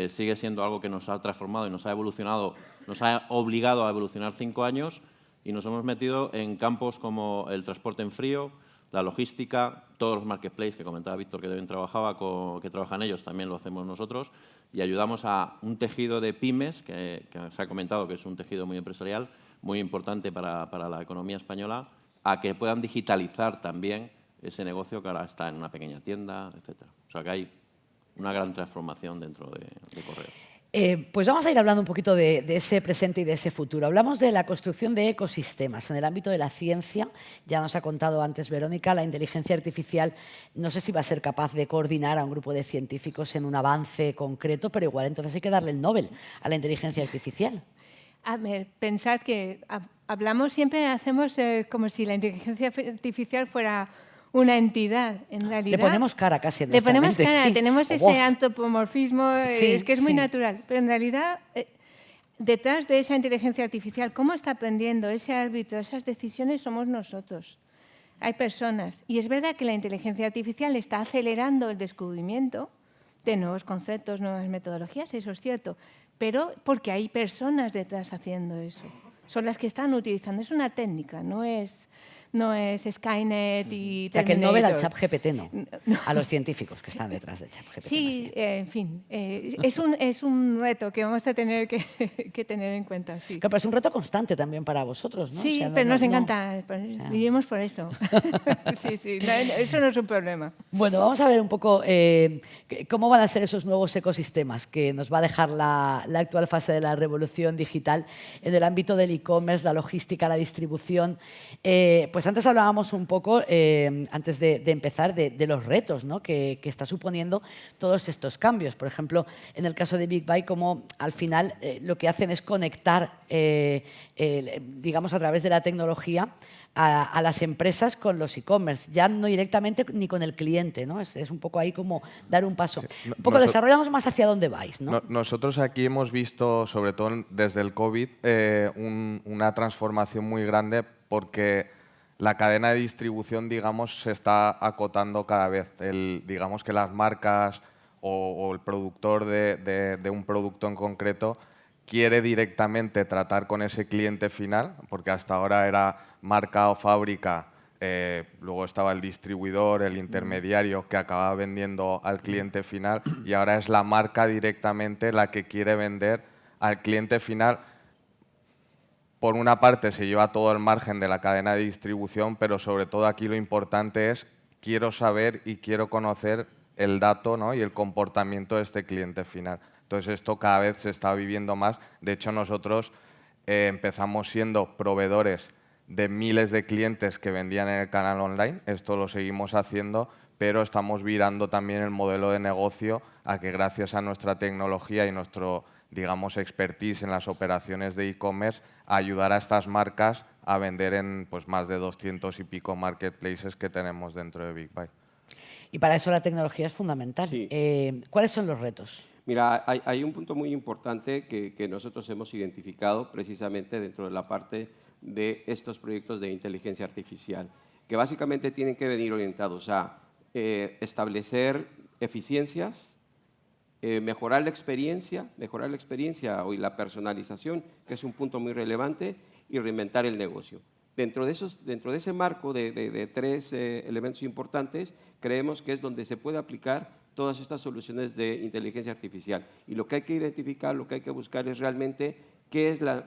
sigue siendo algo que nos ha transformado y nos ha evolucionado, nos ha obligado a evolucionar 5 años y nos hemos metido en campos como el transporte en frío, la logística, todos los marketplaces que comentaba Víctor que también que trabajan ellos, también lo hacemos nosotros y ayudamos a un tejido de pymes, que se ha comentado que es un tejido muy empresarial, muy importante para la economía española, a que puedan digitalizar también ese negocio que ahora está en una pequeña tienda, etc. O sea que hay una gran transformación dentro de Correos. Pues vamos a ir hablando un poquito de ese presente y de ese futuro. Hablamos de la construcción de ecosistemas. En el ámbito de la ciencia, ya nos ha contado antes Verónica, la inteligencia artificial no sé si va a ser capaz de coordinar a un grupo de científicos en un avance concreto, pero igual entonces hay que darle el Nobel a la inteligencia artificial. A ver, pensad que hablamos siempre, hacemos como si la inteligencia artificial fuera una entidad. En realidad, Le ponemos cara casi en le nuestra ponemos mente, cara, sí, tenemos o ese voz. antropomorfismo, Sí, es que es muy sí. natural. Pero en realidad, detrás de esa inteligencia artificial, ¿cómo está aprendiendo ese árbitro, esas decisiones somos nosotros? Hay personas. Y es verdad que la inteligencia artificial está acelerando el descubrimiento de nuevos conceptos, nuevas metodologías, eso es cierto. Pero porque hay personas detrás haciendo eso. Son las que están utilizando. Es una técnica, no es Skynet y O sea, que el Nobel al Terminator. ChatGPT no, a los científicos que están detrás de ChatGPT. Sí, en fin, es un reto que vamos a tener que tener en cuenta, sí. Claro, pero es un reto constante también para vosotros, ¿no? Sí, O sea, pero nos no- encanta, vivimos por eso. Sí, sí, eso no es un problema. Bueno, vamos a ver un poco cómo van a ser esos nuevos ecosistemas que nos va a dejar la actual fase de la revolución digital en el ámbito del e-commerce, la logística, la distribución. Pues antes hablábamos un poco, antes de empezar, de los retos, ¿no? que está suponiendo todos estos cambios. Por ejemplo, en el caso de Big Buy, como al final lo que hacen es conectar, digamos, a través de la tecnología, a las empresas con los e-commerce, ya no directamente ni con el cliente, ¿no? Es un poco ahí como dar un paso. Un poco desarrollamos más hacia dónde vais, ¿no? Nosotros aquí hemos visto, sobre todo desde el COVID, una transformación muy grande porque la cadena de distribución, digamos, se está acotando cada vez. Digamos que las marcas o el productor de un producto en concreto quiere directamente tratar con ese cliente final, porque hasta ahora era marca o fábrica, luego estaba el distribuidor, el intermediario que acababa vendiendo al cliente final, y ahora es la marca directamente la que quiere vender al cliente final. Por una parte se lleva todo el margen de la cadena de distribución, pero sobre todo aquí lo importante es quiero saber y quiero conocer el dato, ¿no? y el comportamiento de este cliente final. Entonces esto cada vez se está viviendo más. De hecho nosotros empezamos siendo proveedores de miles de clientes que vendían en el canal online. Esto lo seguimos haciendo, pero estamos virando también el modelo de negocio a que gracias a nuestra tecnología y nuestro, digamos, expertise en las operaciones de e-commerce, ayudar a estas marcas a vender en pues, más de 200 y pico marketplaces que tenemos dentro de Big Buy. Y para eso la tecnología es fundamental. Sí. ¿Cuáles son los retos? Mira, hay un punto muy importante que nosotros hemos identificado precisamente dentro de la parte de estos proyectos de inteligencia artificial, que básicamente tienen que venir orientados a establecer eficiencias, mejorar la experiencia y la personalización, que es un punto muy relevante, y reinventar el negocio. Dentro de ese marco de tres elementos importantes, creemos que es donde se puede aplicar todas estas soluciones de inteligencia artificial. Y lo que hay que identificar, lo que hay que buscar es realmente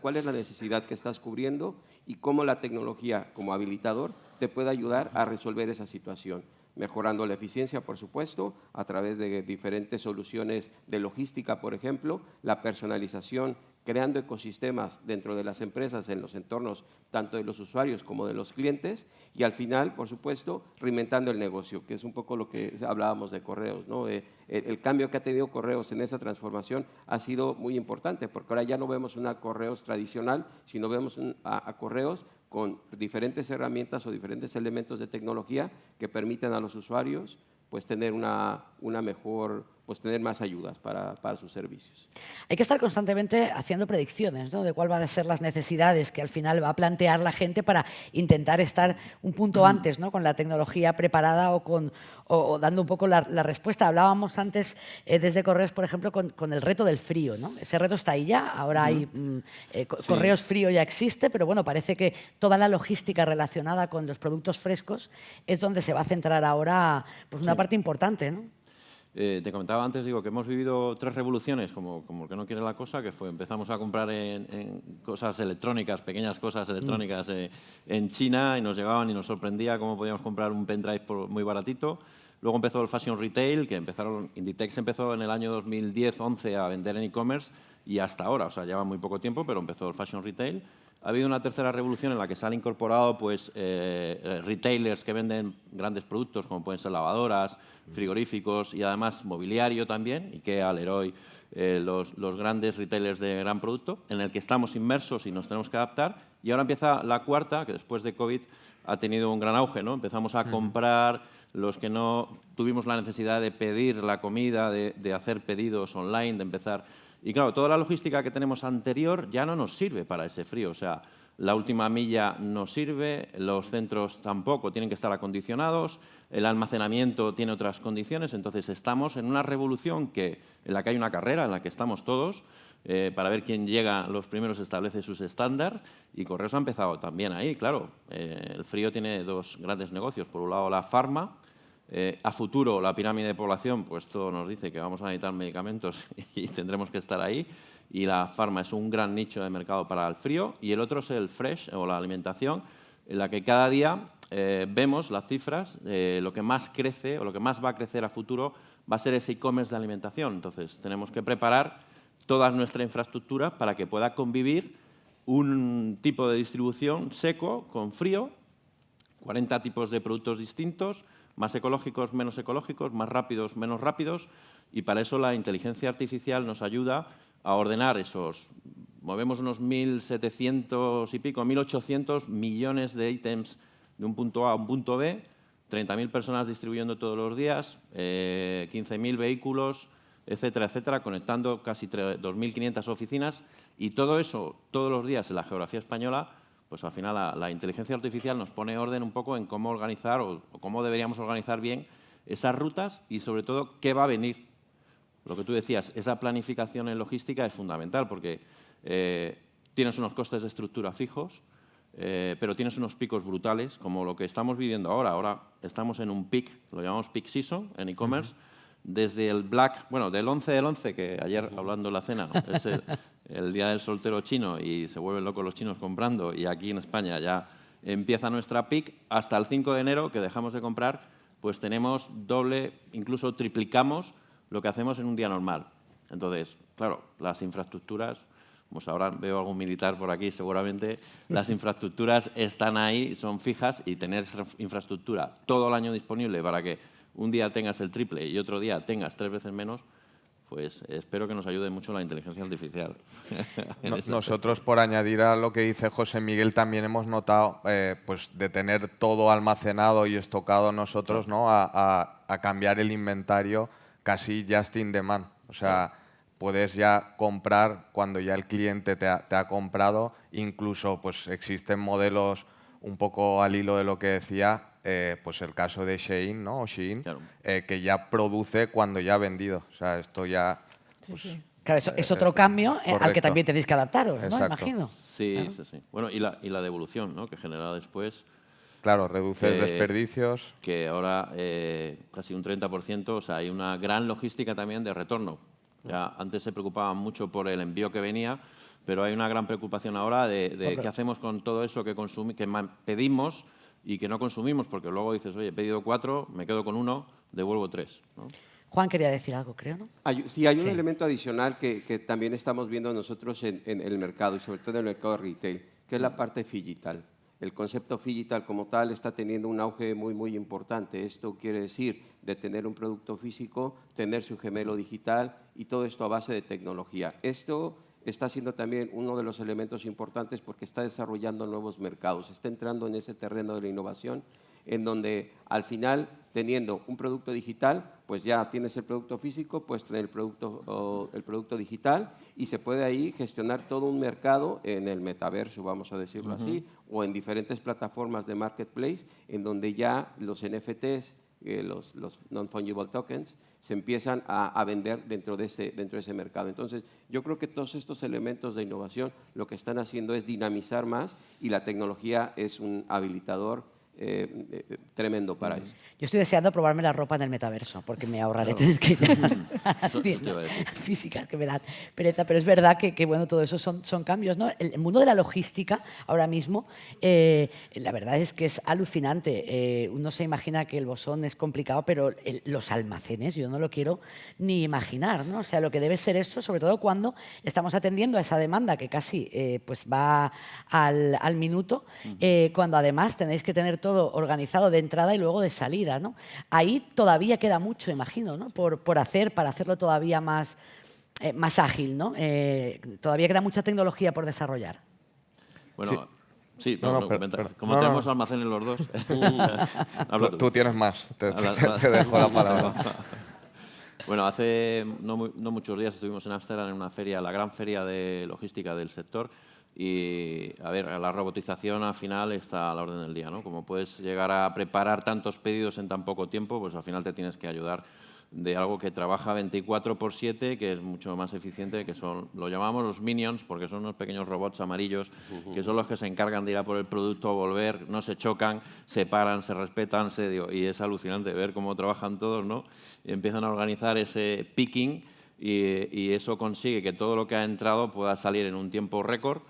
cuál es la necesidad que estás cubriendo y cómo la tecnología como habilitador te puede ayudar a resolver esa situación. Mejorando la eficiencia, por supuesto, a través de diferentes soluciones de logística, por ejemplo, la personalización, creando ecosistemas dentro de las empresas, en los entornos tanto de los usuarios como de los clientes, y al final, por supuesto, reinventando el negocio, que es un poco lo que hablábamos de correos, ¿no? El cambio que ha tenido correos en esa transformación ha sido muy importante, porque ahora ya no vemos una correos tradicional, sino vemos a correos con diferentes herramientas o diferentes elementos de tecnología que permiten a los usuarios pues tener tener más ayudas para sus servicios. Hay que estar constantemente haciendo predicciones, ¿no? De cuál van a ser las necesidades que al final va a plantear la gente para intentar estar un punto antes, ¿no? Con la tecnología preparada o dando un poco la respuesta. Hablábamos antes desde Correos, por ejemplo, con el reto del frío, ¿no? Ese reto está ahí ya, ahora hay Correos frío ya existe, pero bueno, parece que toda la logística relacionada con los productos frescos es donde se va a centrar ahora pues, una parte importante, ¿no? Te comentaba antes, digo, que hemos vivido tres revoluciones, como el que no quiere la cosa, que fue empezamos a comprar en cosas electrónicas, pequeñas cosas electrónicas en China, y nos llegaban y nos sorprendía cómo podíamos comprar un pendrive muy baratito. Luego empezó el fashion retail, que Inditex empezó en el año 2010-11 a vender en e-commerce y hasta ahora, o sea, lleva muy poco tiempo, pero empezó el fashion retail. Ha habido una tercera revolución en la que se han incorporado pues, retailers que venden grandes productos, como pueden ser lavadoras, frigoríficos y además mobiliario también, IKEA, Leroy, los grandes retailers de gran producto, en el que estamos inmersos y nos tenemos que adaptar. Y ahora empieza la cuarta, que después de COVID ha tenido un gran auge, ¿no? Empezamos a comprar, los que no tuvimos la necesidad de pedir la comida, de hacer pedidos online, de empezar. Y claro, toda la logística que tenemos anterior ya no nos sirve para ese frío. O sea, la última milla no sirve, los centros tampoco tienen que estar acondicionados, el almacenamiento tiene otras condiciones. Entonces, estamos en una revolución en la que hay una carrera, en la que estamos todos, para ver quién llega los primeros, establece sus estándares. Y Correos ha empezado también ahí, claro. El frío tiene dos grandes negocios. Por un lado, la farma. A futuro, la pirámide de población, pues todo nos dice que vamos a necesitar medicamentos y tendremos que estar ahí. Y la farma es un gran nicho de mercado para el frío. Y el otro es el fresh, o la alimentación, en la que cada día vemos las cifras. Lo que más crece, o lo que más va a crecer a futuro, va a ser ese e-commerce de alimentación. Entonces, tenemos que preparar toda nuestra infraestructura para que pueda convivir un tipo de distribución seco con frío, 40 tipos de productos distintos, más ecológicos, menos ecológicos, más rápidos, menos rápidos, y para eso la inteligencia artificial nos ayuda a ordenar esos. Movemos unos 1.700 y pico, 1.800 millones de ítems de un punto A a un punto B, 30.000 personas distribuyendo todos los días, 15.000 vehículos, etcétera, etcétera, conectando casi 2.500 oficinas, y todo eso todos los días en la geografía española. Pues al final la inteligencia artificial nos pone orden un poco en cómo organizar o cómo deberíamos organizar bien esas rutas y, sobre todo, qué va a venir. Lo que tú decías, esa planificación en logística es fundamental porque tienes unos costes de estructura fijos, pero tienes unos picos brutales, como lo que estamos viviendo ahora. Ahora estamos en un peak, lo llamamos peak season en e-commerce, desde el del 11 del 11, que ayer, hablando en la cena, es el día del soltero chino y se vuelven locos los chinos comprando, y aquí en España ya empieza nuestra peak, hasta el 5 de enero, que dejamos de comprar, pues tenemos doble, incluso triplicamos lo que hacemos en un día normal. Entonces, claro, las infraestructuras, pues ahora veo algún militar por aquí, seguramente las infraestructuras están ahí, son fijas, y tener esa infraestructura todo el año disponible para que un día tengas el triple y otro día tengas 3 veces menos, pues espero que nos ayude mucho la inteligencia artificial. Nosotros, por añadir a lo que dice José Miguel, también hemos notado pues de tener todo almacenado y estocado nosotros, ¿no? a cambiar el inventario casi just in demand. O sea, puedes ya comprar cuando ya el cliente te ha comprado. Incluso pues existen modelos un poco al hilo de lo que decía, pues el caso de Shein, ¿no? O Shein, Claro. Que ya produce cuando ya ha vendido. O sea, esto ya... Pues, Claro, eso es otro cambio al que correcto. también tenéis que adaptaros, ¿no? Exacto. Imagino. Sí, Claro. sí, sí. Bueno, y la devolución, ¿no? Que genera después, Claro, reduces desperdicios. que ahora casi un 30%, o sea, hay una gran logística también de retorno. Ya antes se preocupaban mucho por el envío que venía, pero hay una gran preocupación ahora de qué hacemos con todo eso que pedimos y que no consumimos, porque luego dices, oye, he pedido 4, me quedo con 1, devuelvo 3, ¿no? Juan quería decir algo, creo, ¿no? Sí, hay un Sí. elemento adicional que también estamos viendo nosotros en el mercado, y sobre todo en el mercado de retail, que es la parte digital. El concepto digital como tal está teniendo un auge muy, muy importante. Esto quiere decir de tener un producto físico, tener su gemelo digital, y todo esto a base de tecnología. Esto está siendo también uno de los elementos importantes porque está desarrollando nuevos mercados, está entrando en ese terreno de la innovación, en donde al final, teniendo un producto digital, pues ya tienes el producto físico, puedes tener el producto digital, y se puede ahí gestionar todo un mercado en el metaverso, vamos a decirlo así, o en diferentes plataformas de marketplace, en donde ya los NFTs, los non-fungible tokens, se empiezan a vender dentro de ese mercado. Entonces, yo creo que todos estos elementos de innovación lo que están haciendo es dinamizar más, y la tecnología es un habilitador tremendo para eso. Yo estoy deseando probarme la ropa en el metaverso, porque me ahorraré tener que ir a las tiendas físicas que me dan pereza. Pero es verdad que bueno, todo eso son cambios, ¿no? El mundo de la logística ahora mismo, la verdad es que es alucinante. Uno se imagina que el bosón es complicado, pero los almacenes yo no lo quiero ni imaginar, ¿no? O sea, lo que debe ser eso, sobre todo cuando estamos atendiendo a esa demanda que casi pues va al minuto, cuando además tenéis que tener todo organizado de entrada y luego de salida, ¿no? Ahí todavía queda mucho, imagino, ¿no? por hacer, para hacerlo todavía más ágil, ¿no? Todavía queda mucha tecnología por desarrollar. Bueno, sí, pero, como tenemos almacenes los dos. Habla Tú tienes más, te dejo la palabra. Bueno, hace no muchos días estuvimos en Ámsterdam en una feria, la gran feria de logística del sector. Y, a ver, la robotización al final está a la orden del día, ¿no? Como puedes llegar a preparar tantos pedidos en tan poco tiempo, pues al final te tienes que ayudar de algo que trabaja 24/7, que es mucho más eficiente, que lo llamamos los minions, porque son unos pequeños robots amarillos, que son los que se encargan de ir a por el producto, volver, no se chocan, se paran, se respetan, y es alucinante ver cómo trabajan todos, ¿no? Y empiezan a organizar ese picking y eso consigue que todo lo que ha entrado pueda salir en un tiempo récord.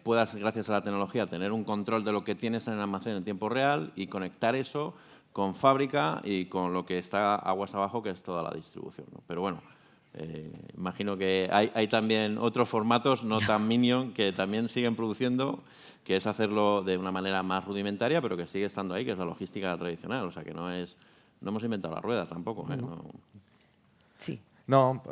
Puedas, gracias a la tecnología, tener un control de lo que tienes en el almacén en tiempo real y conectar eso con fábrica y con lo que está aguas abajo, que es toda la distribución, ¿no? Pero bueno, imagino que hay también otros formatos, no tan minion, que también siguen produciendo, que es hacerlo de una manera más rudimentaria, pero que sigue estando ahí, que es la logística tradicional. O sea, que no hemos inventado las ruedas tampoco. No. Sí. No,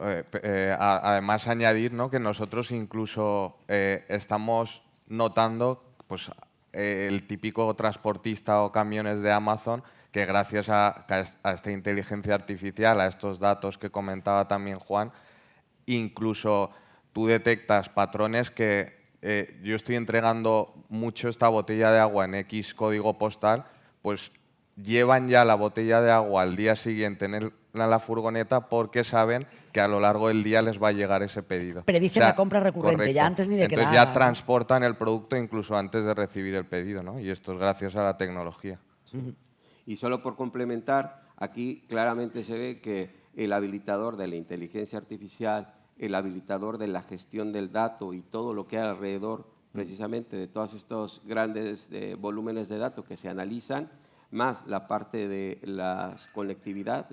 además añadir, ¿no?, que nosotros incluso estamos notando pues, el típico transportista o camiones de Amazon que gracias a esta inteligencia artificial, a estos datos que comentaba también Juan, incluso tú detectas patrones que yo estoy entregando mucho esta botella de agua en X código postal, pues llevan ya la botella de agua al día siguiente en la furgoneta porque saben que a lo largo del día les va a llegar ese pedido. Predicen la compra recurrente, correcto. ya antes ni de que Entonces la ya transportan el producto incluso antes de recibir el pedido, ¿no? Y esto es gracias a la tecnología. Y solo por complementar, aquí claramente se ve que el habilitador de la inteligencia artificial, el habilitador de la gestión del dato y todo lo que hay alrededor precisamente de todos estos grandes volúmenes de datos que se analizan, más la parte de la conectividad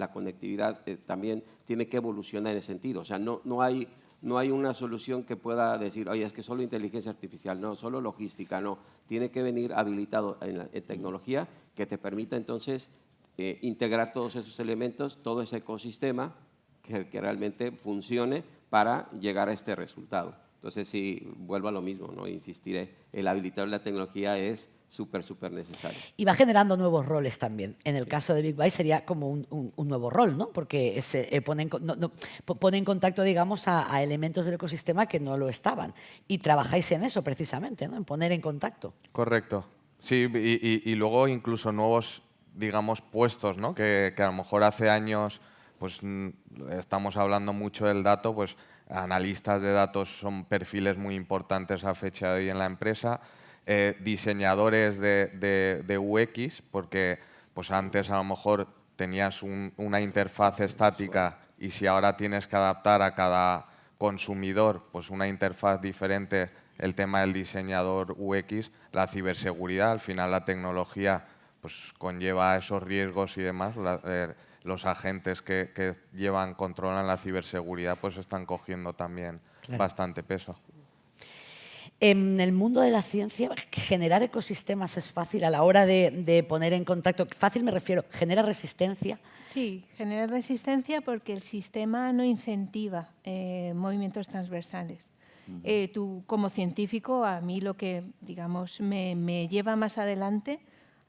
también tiene que evolucionar en ese sentido. O sea, no hay una solución que pueda decir, oye, es que solo inteligencia artificial, no, solo logística, no. Tiene que venir habilitado en tecnología que te permita entonces integrar todos esos elementos, todo ese ecosistema que realmente funcione para llegar a este resultado. Entonces, sí, vuelvo a lo mismo, ¿no? Insistiré, el habilitador de la tecnología es súper necesario. Y va generando nuevos roles también. En el caso de Big Byte sería como un nuevo rol, ¿no? Porque se pone en contacto, digamos, a elementos del ecosistema que no lo estaban. Y trabajáis en eso precisamente, ¿no? En poner en contacto. Correcto. Sí, y luego incluso nuevos, digamos, puestos, ¿no? Que a lo mejor hace años pues estamos hablando mucho del dato, pues analistas de datos son perfiles muy importantes a fecha de hoy en la empresa. Diseñadores de UX, porque pues antes a lo mejor tenías una interfaz estática y si ahora tienes que adaptar a cada consumidor pues una interfaz diferente, el tema del diseñador UX, la ciberseguridad, al final la tecnología pues conlleva esos riesgos y demás. Los agentes que controlan la ciberseguridad pues están cogiendo también bastante peso. En el mundo de la ciencia, generar ecosistemas es fácil a la hora de poner en contacto. Fácil me refiero, ¿genera resistencia? Sí, genera resistencia porque el sistema no incentiva movimientos transversales. Tú, como científico, a mí lo que, digamos, me lleva más adelante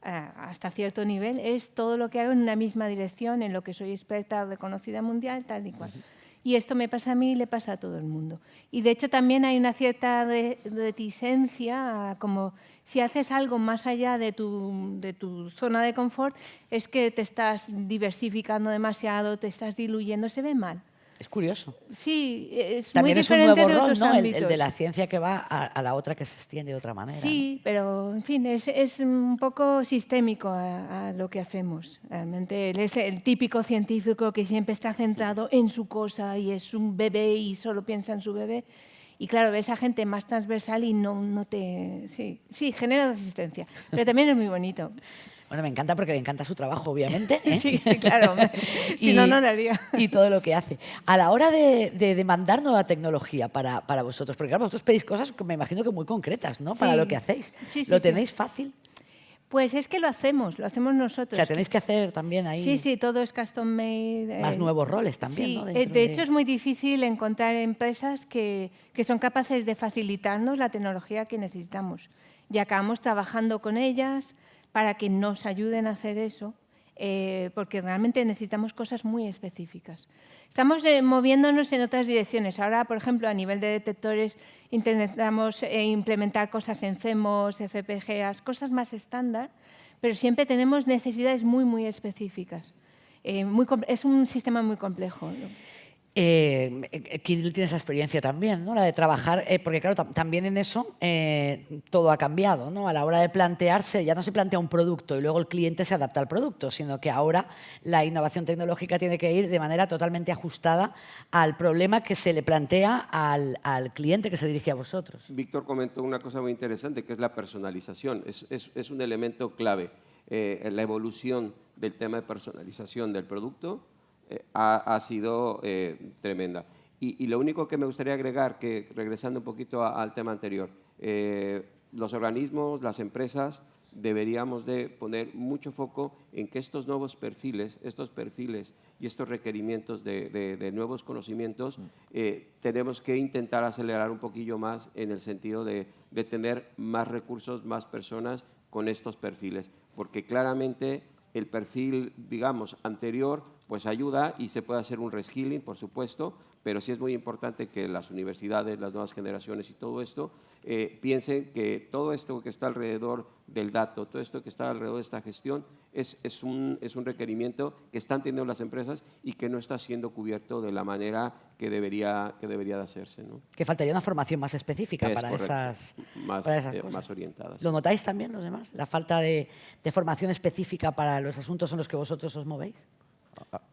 hasta cierto nivel es todo lo que hago en una misma dirección, en lo que soy experta reconocida mundial, tal y cual. Y esto me pasa a mí y le pasa a todo el mundo. Y de hecho también hay una cierta reticencia, como si haces algo más allá de tu zona de confort, es que te estás diversificando demasiado, te estás diluyendo, se ve mal. Es curioso. Sí, es También muy es un diferente nuevo de rol, otros ¿no? El ámbitos. de la ciencia que va a la otra que se extiende de otra manera. Sí, pero en fin, es un poco sistémico a lo que hacemos. Realmente él es el típico científico que siempre está centrado en su cosa y es un bebé y solo piensa en su bebé. Y claro, ves a gente más transversal y no te... Sí, genera resistencia, pero también es muy bonito. Bueno, me encanta porque me encanta su trabajo, obviamente. ¿eh? Sí, claro. Si no, no lo haría. Y todo lo que hace. A la hora de demandar nueva tecnología para vosotros, porque claro, vosotros pedís cosas que me imagino que muy concretas, ¿no? Para Sí. lo que hacéis. Sí, sí, ¿Lo sí. tenéis fácil? Pues es que lo hacemos O nosotros. sea, tenéis que hacer también ahí Sí, todo es custom made. más nuevos roles también, Sí, ¿no? Dentro de hecho es muy difícil encontrar empresas que son capaces de facilitarnos la tecnología que necesitamos. Y acabamos trabajando con ellas para que nos ayuden a hacer eso, porque realmente necesitamos cosas muy específicas. Estamos moviéndonos en otras direcciones. Ahora, por ejemplo, a nivel de detectores intentamos implementar cosas en CMOS, FPGAs, cosas más estándar, pero siempre tenemos necesidades muy específicas. Es un sistema muy complejo, ¿no? Kirill tiene esa experiencia también, ¿no? La de trabajar, porque claro, también en eso todo ha cambiado, ¿no? A la hora de plantearse, ya no se plantea un producto y luego el cliente se adapta al producto, sino que ahora la innovación tecnológica tiene que ir de manera totalmente ajustada al problema que se le plantea al cliente que se dirige a vosotros. Víctor comentó una cosa muy interesante, que es la personalización. Es un elemento clave. La evolución del tema de personalización del producto ha sido tremenda. Y lo único que me gustaría agregar, que regresando un poquito al tema anterior, los organismos, las empresas, deberíamos de poner mucho foco en que estos nuevos perfiles, y estos requerimientos de nuevos conocimientos, tenemos que intentar acelerar un poquillo más en el sentido de tener más recursos, más personas con estos perfiles, porque claramente el perfil, digamos, anterior, pues ayuda y se puede hacer un reskilling, por supuesto, pero sí es muy importante que las universidades, las nuevas generaciones y todo esto piensen que todo esto que está alrededor del dato, todo esto que está alrededor de esta gestión es un requerimiento que están teniendo las empresas y que no está siendo cubierto de la manera que debería de hacerse, ¿no? Que faltaría una formación más específica Es para correcto. esas, Más, para esas cosas. más orientadas. ¿Lo notáis también los demás? ¿La falta de formación específica para los asuntos en los que vosotros os movéis?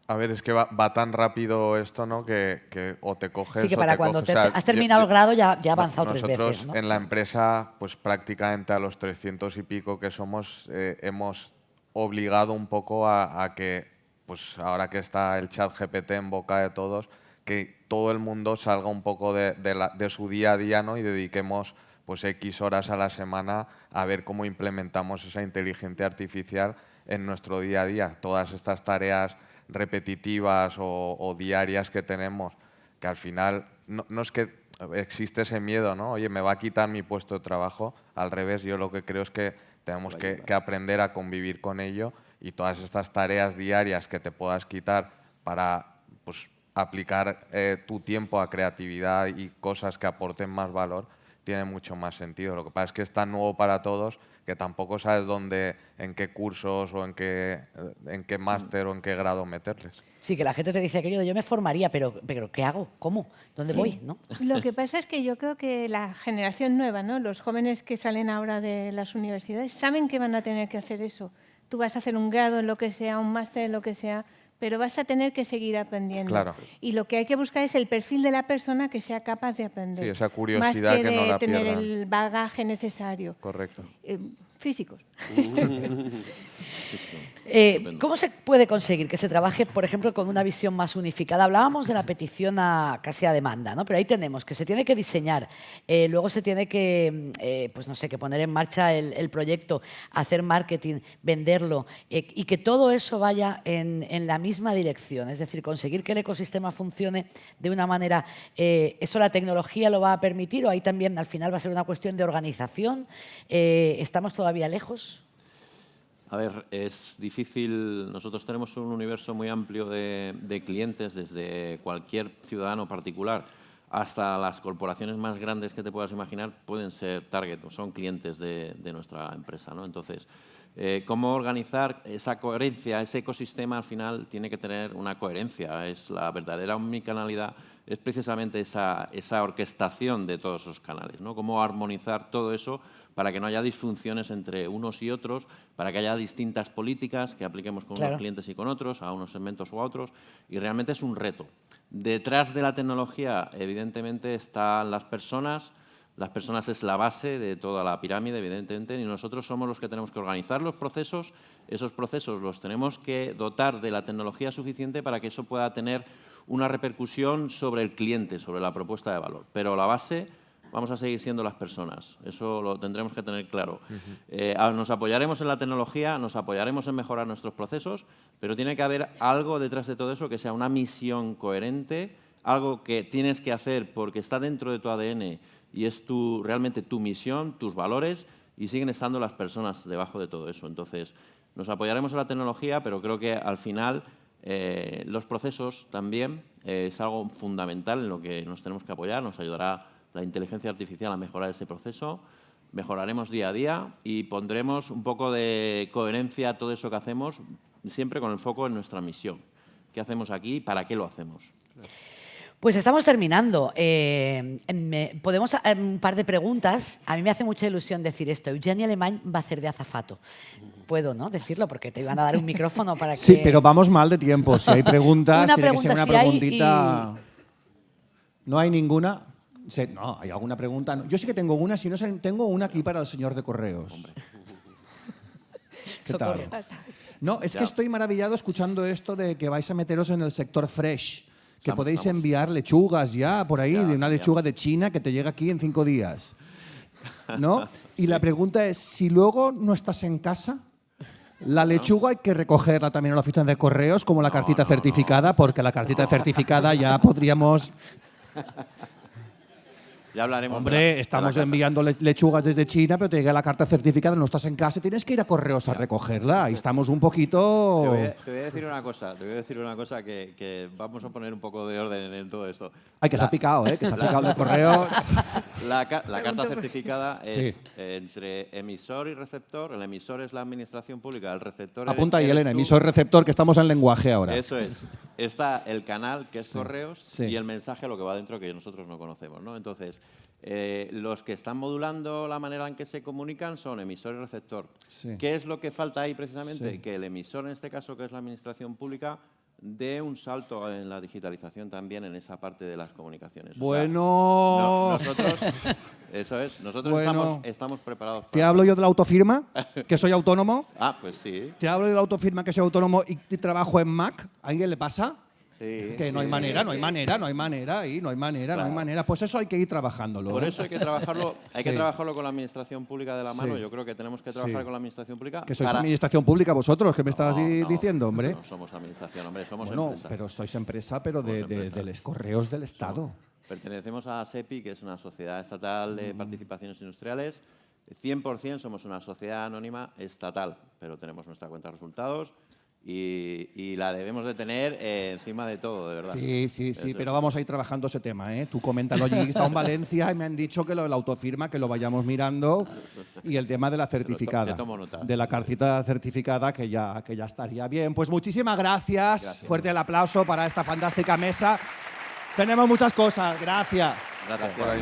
A ver, es que va tan rápido esto, ¿no? Que o te coges Sí, que o para te cuando coges. O sea, has terminado el grado ya ha avanzado tres nosotros veces, ¿no? en la empresa, pues prácticamente a los 300 y pico que somos, hemos obligado un poco a que, pues ahora que está el chat GPT en boca de todos, que todo el mundo salga un poco de su día a día, ¿no? Y dediquemos pues X horas a la semana a ver cómo implementamos esa inteligencia artificial en nuestro día a día. Todas estas tareas repetitivas o diarias que tenemos, que al final no es que existe ese miedo, ¿no? Oye, me va a quitar mi puesto de trabajo. Al revés, yo lo que creo es que tenemos que aprender a convivir con ello, y todas estas tareas diarias que te puedas quitar para pues, aplicar tu tiempo a creatividad y cosas que aporten más valor, tiene mucho más sentido. Lo que pasa es que es tan nuevo para todos que tampoco sabes dónde, en qué cursos o en qué máster o en qué grado meterles. Sí, que la gente te dice aquello de yo me formaría, pero ¿qué hago? ¿Cómo? ¿Dónde voy? ¿No? Lo que pasa es que yo creo que la generación nueva, ¿no? Los jóvenes que salen ahora de las universidades, saben que van a tener que hacer eso. Tú vas a hacer un grado en lo que sea, un máster en lo que sea, pero vas a tener que seguir aprendiendo. Claro. Y lo que hay que buscar es el perfil de la persona que sea capaz de aprender. Sí, esa curiosidad más que no la tener pierdan. el bagaje necesario. Correcto. Físicos. ¿Cómo se puede conseguir que se trabaje, por ejemplo, con una visión más unificada? Hablábamos de la petición casi a demanda, ¿no? Pero ahí tenemos que se tiene que diseñar, luego se tiene que, pues no sé, que poner en marcha el proyecto, hacer marketing, venderlo, y que todo eso vaya en la misma dirección. Es decir, conseguir que el ecosistema funcione de una manera. ¿Eso la tecnología lo va a permitir o ahí también al final va a ser una cuestión de organización? ¿Estamos todavía lejos? A ver, es difícil. Nosotros tenemos un universo muy amplio de clientes, desde cualquier ciudadano particular hasta las corporaciones más grandes que te puedas imaginar pueden ser target o son clientes de nuestra empresa, ¿no? Entonces, cómo organizar esa coherencia, ese ecosistema al final tiene que tener una coherencia. Es la verdadera omnicanalidad, es precisamente esa orquestación de todos esos canales, ¿no? Cómo armonizar todo eso para que no haya disfunciones entre unos y otros, para que haya distintas políticas que apliquemos con unos clientes y con otros, a unos segmentos o a otros, y realmente es un reto. Detrás de la tecnología, evidentemente, están las personas. Las personas es la base de toda la pirámide, evidentemente, y nosotros somos los que tenemos que organizar los procesos. Esos procesos los tenemos que dotar de la tecnología suficiente para que eso pueda tener una repercusión sobre el cliente, sobre la propuesta de valor. Pero la base vamos a seguir siendo las personas. Eso lo tendremos que tener claro. Nos apoyaremos en la tecnología, nos apoyaremos en mejorar nuestros procesos, pero tiene que haber algo detrás de todo eso que sea una misión coherente, algo que tienes que hacer porque está dentro de tu ADN y es realmente tu misión, tus valores, y siguen estando las personas debajo de todo eso. Entonces, nos apoyaremos en la tecnología, pero creo que al final los procesos también es algo fundamental en lo que nos tenemos que apoyar. Nos ayudará la inteligencia artificial a mejorar ese proceso, mejoraremos día a día y pondremos un poco de coherencia a todo eso que hacemos, siempre con el foco en nuestra misión. ¿Qué hacemos aquí y para qué lo hacemos? Pues estamos terminando. Podemos un par de preguntas. A mí me hace mucha ilusión decir esto. Eugeni Alemany va a hacer de azafato. Puedo, ¿no? Decirlo, porque te iban a dar un micrófono para que... Sí, pero vamos mal de tiempo. Si hay preguntas, Una tiene que ser una pregunta si hay preguntita... ¿No hay ninguna? Sí, no, ¿hay alguna pregunta? No. Yo sí que tengo una, si no tengo una aquí para el señor de correos. ¿Qué tal? No, es que estoy maravillado escuchando esto de que vais a meteros en el sector fresh, que podéis enviar lechugas ya por ahí, de una lechuga de China que te llega aquí en 5 días. ¿No? Y la pregunta es, si luego no estás en casa, la lechuga hay que recogerla también en la oficina de correos como la cartita certificada, porque la cartita certificada ya podríamos... Ya hablaremos. Hombre, estamos enviando lechugas desde China, pero te llega la carta certificada, no estás en casa y tienes que ir a correos a recogerla. Y estamos un poquito... Te voy a decir una cosa, que vamos a poner un poco de orden en todo esto. Ay, que se ha picado, ¿eh? Que se ha picado de correos. La carta certificada es entre emisor y receptor. El emisor es la administración pública, el receptor... Apunta ahí, Elena, emisor, receptor, que estamos en lenguaje ahora. Eso es. Está el canal, que es correos, y el mensaje, lo que va dentro, que nosotros no conocemos, ¿no? Entonces, los que están modulando la manera en que se comunican son emisor y receptor. Sí. ¿Qué es lo que falta ahí precisamente? Sí. Que el emisor, en este caso, que es la administración pública, dé un salto en la digitalización también en esa parte de las comunicaciones. Bueno... Nosotros Bueno. estamos preparados para... ¿Te hablo yo de la autofirma? ¿Que soy autónomo? Ah, pues sí. ¿Te hablo de la autofirma que soy autónomo y trabajo en Mac? ¿A alguien le pasa? Sí, Que no hay manera, no hay manera, no hay manera, y no hay manera, no hay manera. Pues eso hay que ir trabajándolo. Por eso hay que trabajarlo, Sí. con la administración pública de la mano. Sí. Yo creo que tenemos que trabajar con la administración pública. Que sois administración pública vosotros, que me estabas diciendo, hombre. No somos administración, hombre, somos Bueno, empresa. pero sois empresa, pero de los correos del Estado. Pertenecemos a SEPI, que es una sociedad estatal de participaciones industriales. 100% somos una sociedad anónima estatal, pero tenemos nuestra cuenta de resultados y la debemos de tener encima de todo, de verdad. Sí, pero vamos a ir trabajando ese tema, ¿eh? Tú coméntalo allí, he estado en Valencia y me han dicho que lo de la autofirma, que lo vayamos mirando, y el tema de la certificada, Yo tomo nota. de la cartita certificada, que ya estaría bien. Pues muchísimas gracias. Fuerte el aplauso para esta fantástica mesa. Tenemos muchas cosas, gracias. Gracias. Por ahí.